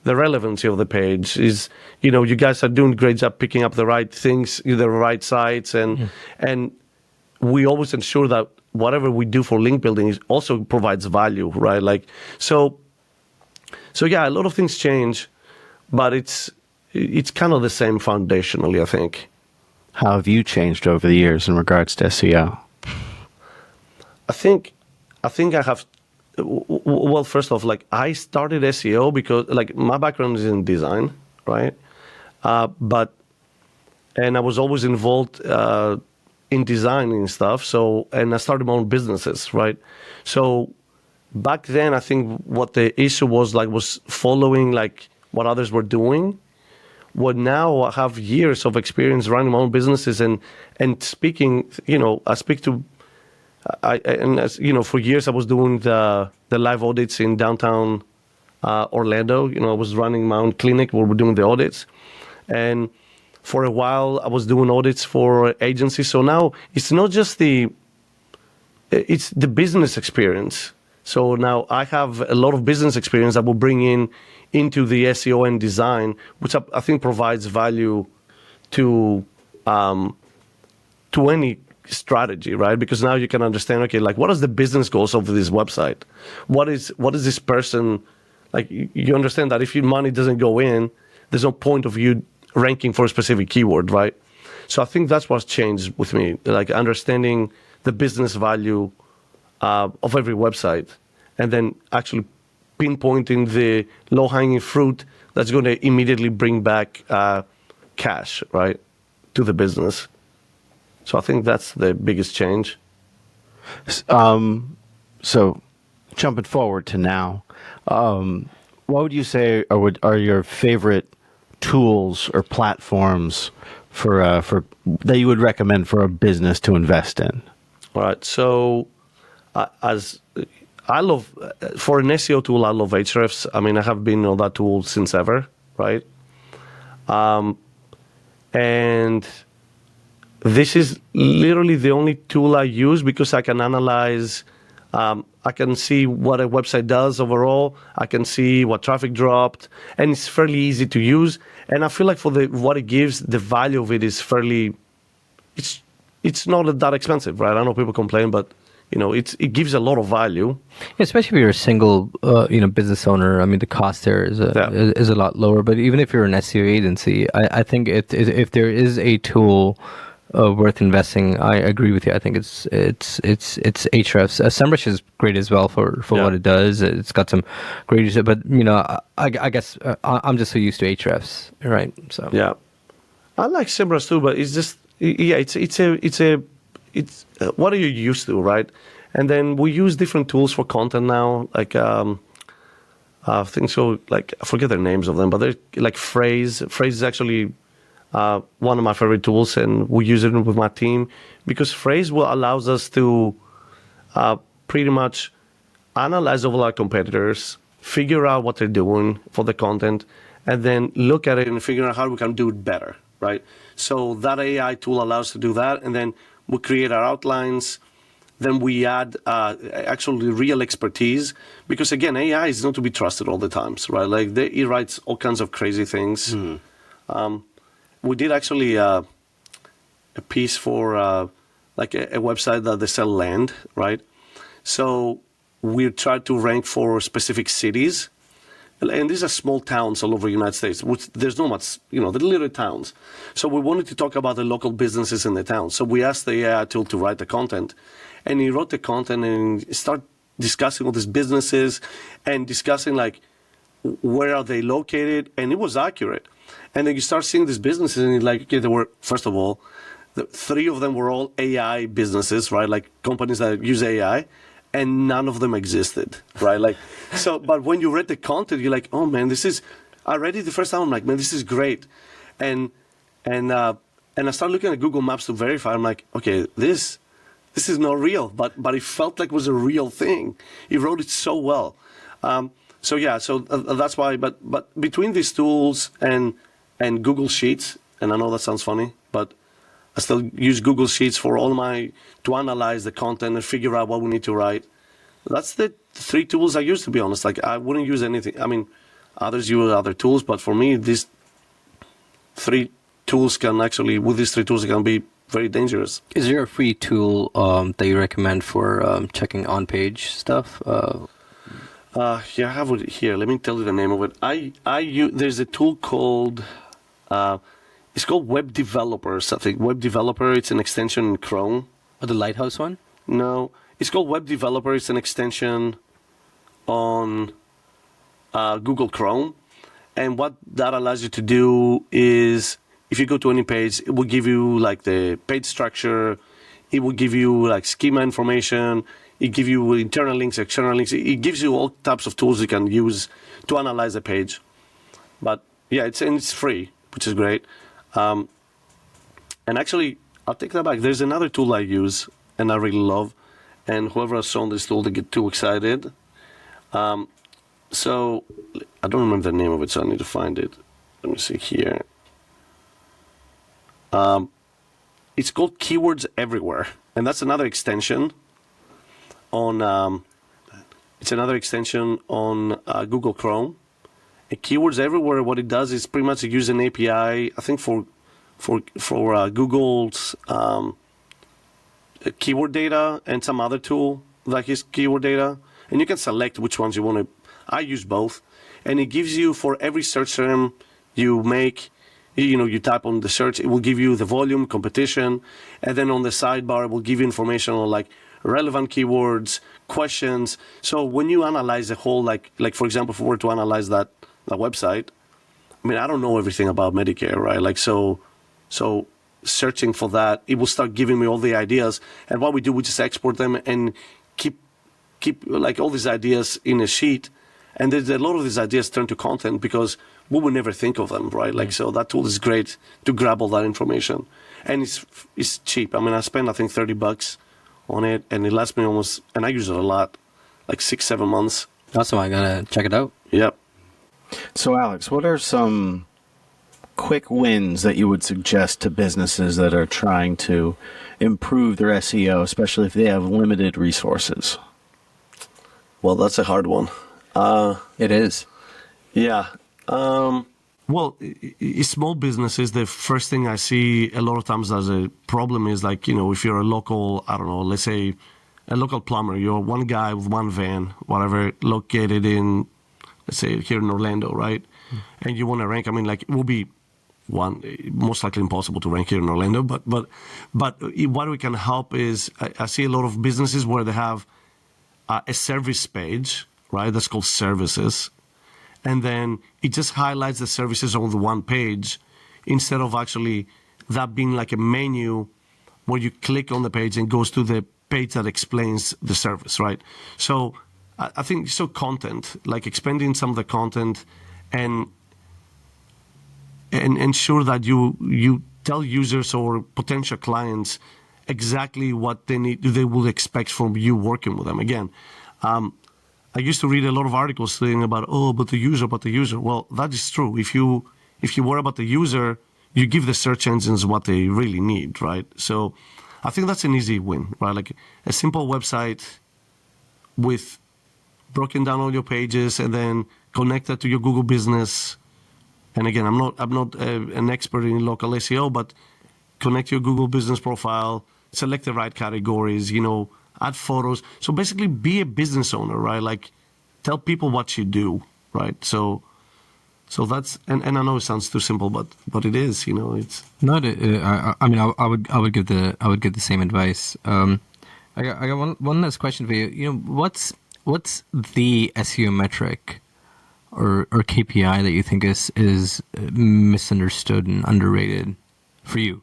the relevancy of the page is, you guys are doing a great job picking up the right things, the right sites, and we always ensure that whatever we do for link building also provides value, right? Like, so yeah, a lot of things change, but it's kind of the same foundationally, I think. How have you changed over the years in regards to SEO? I think I have. Well, first off, like I started SEO because like my background is in design, right? And I was always involved in designing stuff. So, and I started my own businesses, right? So back then, I think what the issue was following like what others were doing. Well, now I have years of experience running my own businesses and speaking. I speak to. For years I was doing the live audits in downtown Orlando. I was running my own clinic where we're doing the audits, and for a while I was doing audits for agencies. So now it's not just it's the business experience. So now I have a lot of business experience that will bring into the SEO and design, which I think provides value to any strategy, right? Because now you can understand, okay, like what is the business goals of this website? What is this person, like you understand that if your money doesn't go in, there's no point of you ranking for a specific keyword, right? So I think that's what's changed with me, like understanding the business value of every website and then actually pinpointing the low-hanging fruit that's going to immediately bring back cash, right, to the business. So I think that's the biggest change. So jumping forward to now, what would you say are your favorite tools or platforms for that you would recommend for a business to invest in? All right. So as I love, for an SEO tool, I love Ahrefs. I mean, I have been on that tool since ever, right? And this is literally the only tool I use because I can analyze, I can see what a website does overall, I can see what traffic dropped, and it's fairly easy to use. And I feel like for what it gives, the value of it is fairly, it's not that expensive, right? I know people complain, but it gives a lot of value. Especially if you're a single, business owner. I mean, the cost there is a lot lower. But even if you're an SEO agency, I think if there is a tool worth investing, I agree with you. I think it's Ahrefs. SEMrush is great as well for what it does. It's got some great uses, but I guess I'm just so used to Ahrefs, right? So yeah, I like SEMrush too, but it's just it's what are you used to, right? And then we use different tools for content now, like I think so. Like I forget their names of them, but they're like Phrase. Phrase is actually one of my favorite tools, and we use it with my team because Phrase allows us to pretty much analyze all our competitors, figure out what they're doing for the content, and then look at it and figure out how we can do it better, right? So that AI tool allows us to do that, and then we create our outlines. Then we add actually real expertise because again, AI is not to be trusted all the times, right? Like it writes all kinds of crazy things. We did actually a piece for like a website that they sell land, right? So we tried to rank for specific cities, and these are small towns all over the United States, which there's not much, they're little towns. So we wanted to talk about the local businesses in the town. So we asked the AI tool to write the content, and he wrote the content and started discussing all these businesses and discussing like where are they located, and it was accurate. And then you start seeing these businesses, and you're like, okay, there were, first of all, three of them were all AI businesses, right? Like companies that use AI, and none of them existed, right? Like, so, but when you read the content, you're like, oh man, I read it the first time, I'm like, man, this is great. And I started looking at Google Maps to verify. I'm like, okay, this is not real, but it felt like it was a real thing. He wrote it so well. That's why. But between these tools and Google Sheets, and I know that sounds funny, but I still use Google Sheets for to analyze the content and figure out what we need to write. That's the 3 tools I use, to be honest. Like, I wouldn't use anything. I mean, others use other tools, but for me, these 3 tools can be very dangerous. Is there a free tool that you recommend for checking on-page stuff? I have it here. Let me tell you the name of it. There's a tool called, it's called Web Developers. I think Web Developer. It's an extension in Chrome. Oh, the Lighthouse one? No, it's called Web Developer. It's an extension on Google Chrome, and what that allows you to do is, if you go to any page, it will give you like the page structure. It will give you like schema information. It gives you internal links, external links. It gives you all types of tools you can use to analyze a page. But yeah, it's free, which is great. And actually, I'll take that back. There's another tool I use and I really love. And whoever has shown this tool, they get too excited. So I don't remember the name of it, so I need to find it. Let me see here. It's called Keywords Everywhere, and that's another extension on Google Chrome. And Keywords Everywhere, what it does is pretty much use an API, I think for Google's keyword data and some other tool like his keyword data, and you can select which ones you want to. I use both, and it gives you, for every search term you make, you type on the search, it will give you the volume, competition, and then on the sidebar it will give you information on like relevant keywords, questions. So when you analyze the whole, like for example, if we were to analyze that website, I mean, I don't know everything about Medicare, right? Like so searching for that, it will start giving me all the ideas, and what we do, we just export them and keep like all these ideas in a sheet. And there's a lot of these ideas turn to content because we would never think of them, right? Like, so that tool is great to grab all that information. And it's cheap. I mean, I spend, I think, $30 on it, and it lasts me almost, and I use it a lot, like 6-7 months. Awesome. I gotta check it out. Yep. So, Alex, what are some quick wins that you would suggest to businesses that are trying to improve their SEO, especially if they have limited resources? Well, that's a hard one. It is. Yeah. Well, small businesses, the first thing I see a lot of times as a problem is like, if you're a local, I don't know, let's say a local plumber, you're one guy with one van, whatever, located in, let's say here in Orlando, right? And you want to rank, I mean, like it will be most likely impossible to rank here in Orlando, but what we can help is, I see a lot of businesses where they have a service page, right? That's called services. And then it just highlights the services on the one page instead of actually that being like a menu where you click on the page and goes to the page that explains the service, right? So I think content, like expanding some of the content and ensure that you tell users or potential clients exactly what they will expect from you working with them. Again, I used to read a lot of articles saying about, but the user. Well, that is true. If you worry about the user, you give the search engines what they really need, right? So I think that's an easy win, right? Like a simple website with broken down all your pages and then connect that to your Google business. And again, I'm not an expert in local SEO, but connect your Google business profile, select the right categories, add photos. So basically be a business owner, right? Like tell people what you do, right? So that's, and I know it sounds too simple, but it is, it's. No, I mean, I would give the same advice. I got one last question for you. What's the SEO metric or KPI that you think is misunderstood and underrated for you?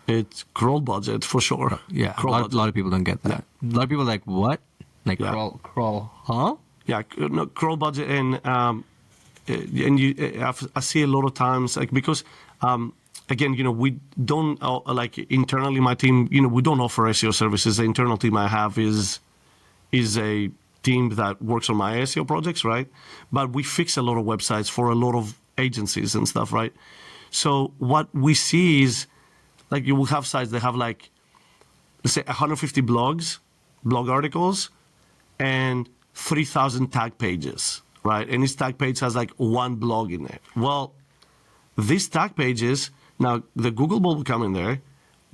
It's crawl budget for sure. Yeah, a lot of people don't get that. Yeah. A lot of people are like, what? Like crawl, huh? Yeah, no, crawl budget, and I see a lot of times like because again, we don't like internally my team, we don't offer SEO services. The internal team I have is a team that works on my SEO projects, right? But we fix a lot of websites for a lot of agencies and stuff, right? So what we see is, like, you will have sites that have, like, let's say 150 blog articles, and 3,000 tag pages, right? And each tag page has like one blog in it. Well, these tag pages, now the Google bot will come in there,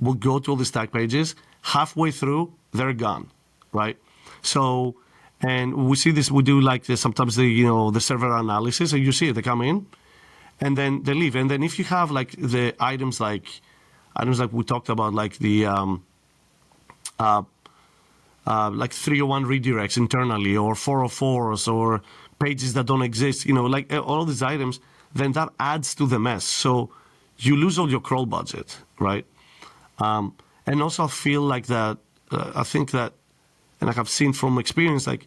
will go to all these tag pages, halfway through, they're gone, right? So, and we see this, we do like this, sometimes the server analysis, and you see it, they come in, and then they leave. And then if you have like the items like we talked about, like the, like 301 redirects internally, or 404s, or pages that don't exist, like all of these items, then that adds to the mess. So you lose all your crawl budget, right? And also I feel like that, I think that, and I have seen from experience, like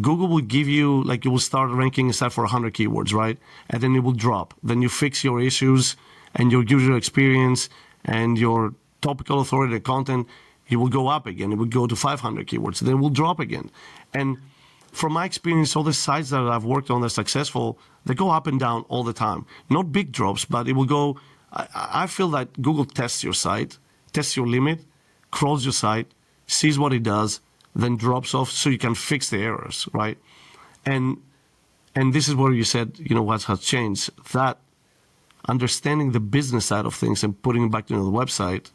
Google will give you, like you will start ranking aside for 100 keywords, right? And then it will drop. Then you fix your issues and your user experience and your topical authority content, it will go up again. It will go to 500 keywords. Then it will drop again. And from my experience, all the sites that I've worked on that are successful, they go up and down all the time. Not big drops, but it will go. I feel that Google tests your site, tests your limit, crawls your site, sees what it does, then drops off so you can fix the errors, right? And this is where you said, what has changed. That understanding the business side of things and putting it back to the website,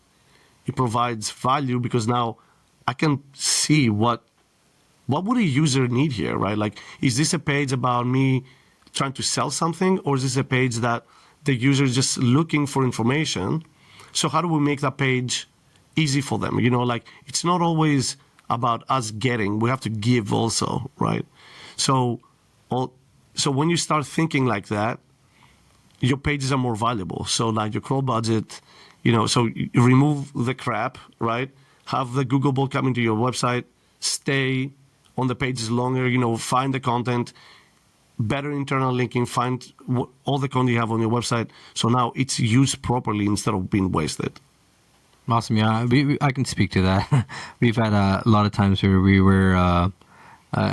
it provides value, because now I can see what would a user need here, right? Like, is this a page about me trying to sell something, or is this a page that the user is just looking for information? So how do we make that page easy for them? Like, it's not always about us getting, we have to give also, right? So when you start thinking like that, your pages are more valuable. So like your crawl budget, so you remove the crap, right? Have the Google bot come into your website, stay on the pages longer, find the content, better internal linking, find all the content you have on your website. So now it's used properly instead of being wasted. Awesome. Yeah, I can speak to that. We've had a lot of times where we were,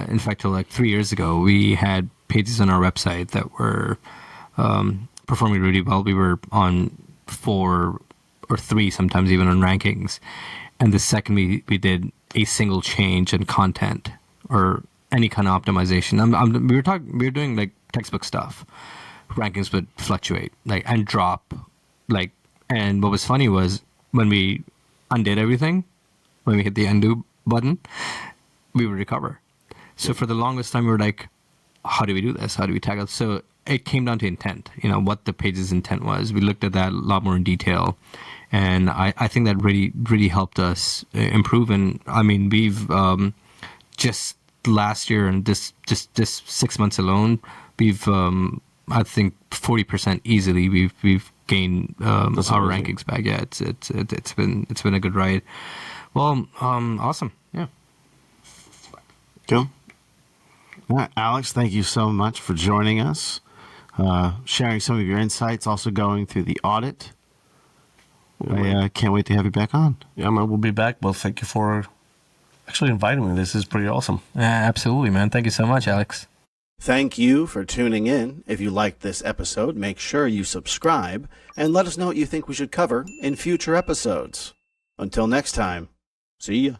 in fact, till like 3 years ago, we had pages on our website that were performing really well. We were on 4 or 3, sometimes even on rankings. And the second we did a single change in content or any kind of optimization, we were doing like textbook stuff. Rankings would fluctuate and drop. And what was funny was when we undid everything, when we hit the undo button, we would recover. So for the longest time, we were like, how do we do this? How do we tackle? So it came down to intent, what the page's intent was. We looked at that a lot more in detail. And I think that really, really helped us improve. And I mean, we've just last year and this 6 months alone, we've I think 40% easily we've gained our rankings back. Yeah, it's been a good ride. Well, awesome. Yeah. Cool. All right, Alex, thank you so much for joining us, sharing some of your insights, also going through the audit. I can't wait to have you back on. Yeah, man, we'll be back. Well, thank you for actually inviting me. This is pretty awesome. Yeah, absolutely, man. Thank you so much, Alex. Thank you for tuning in. If you liked this episode, make sure you subscribe and let us know what you think we should cover in future episodes. Until next time, see ya.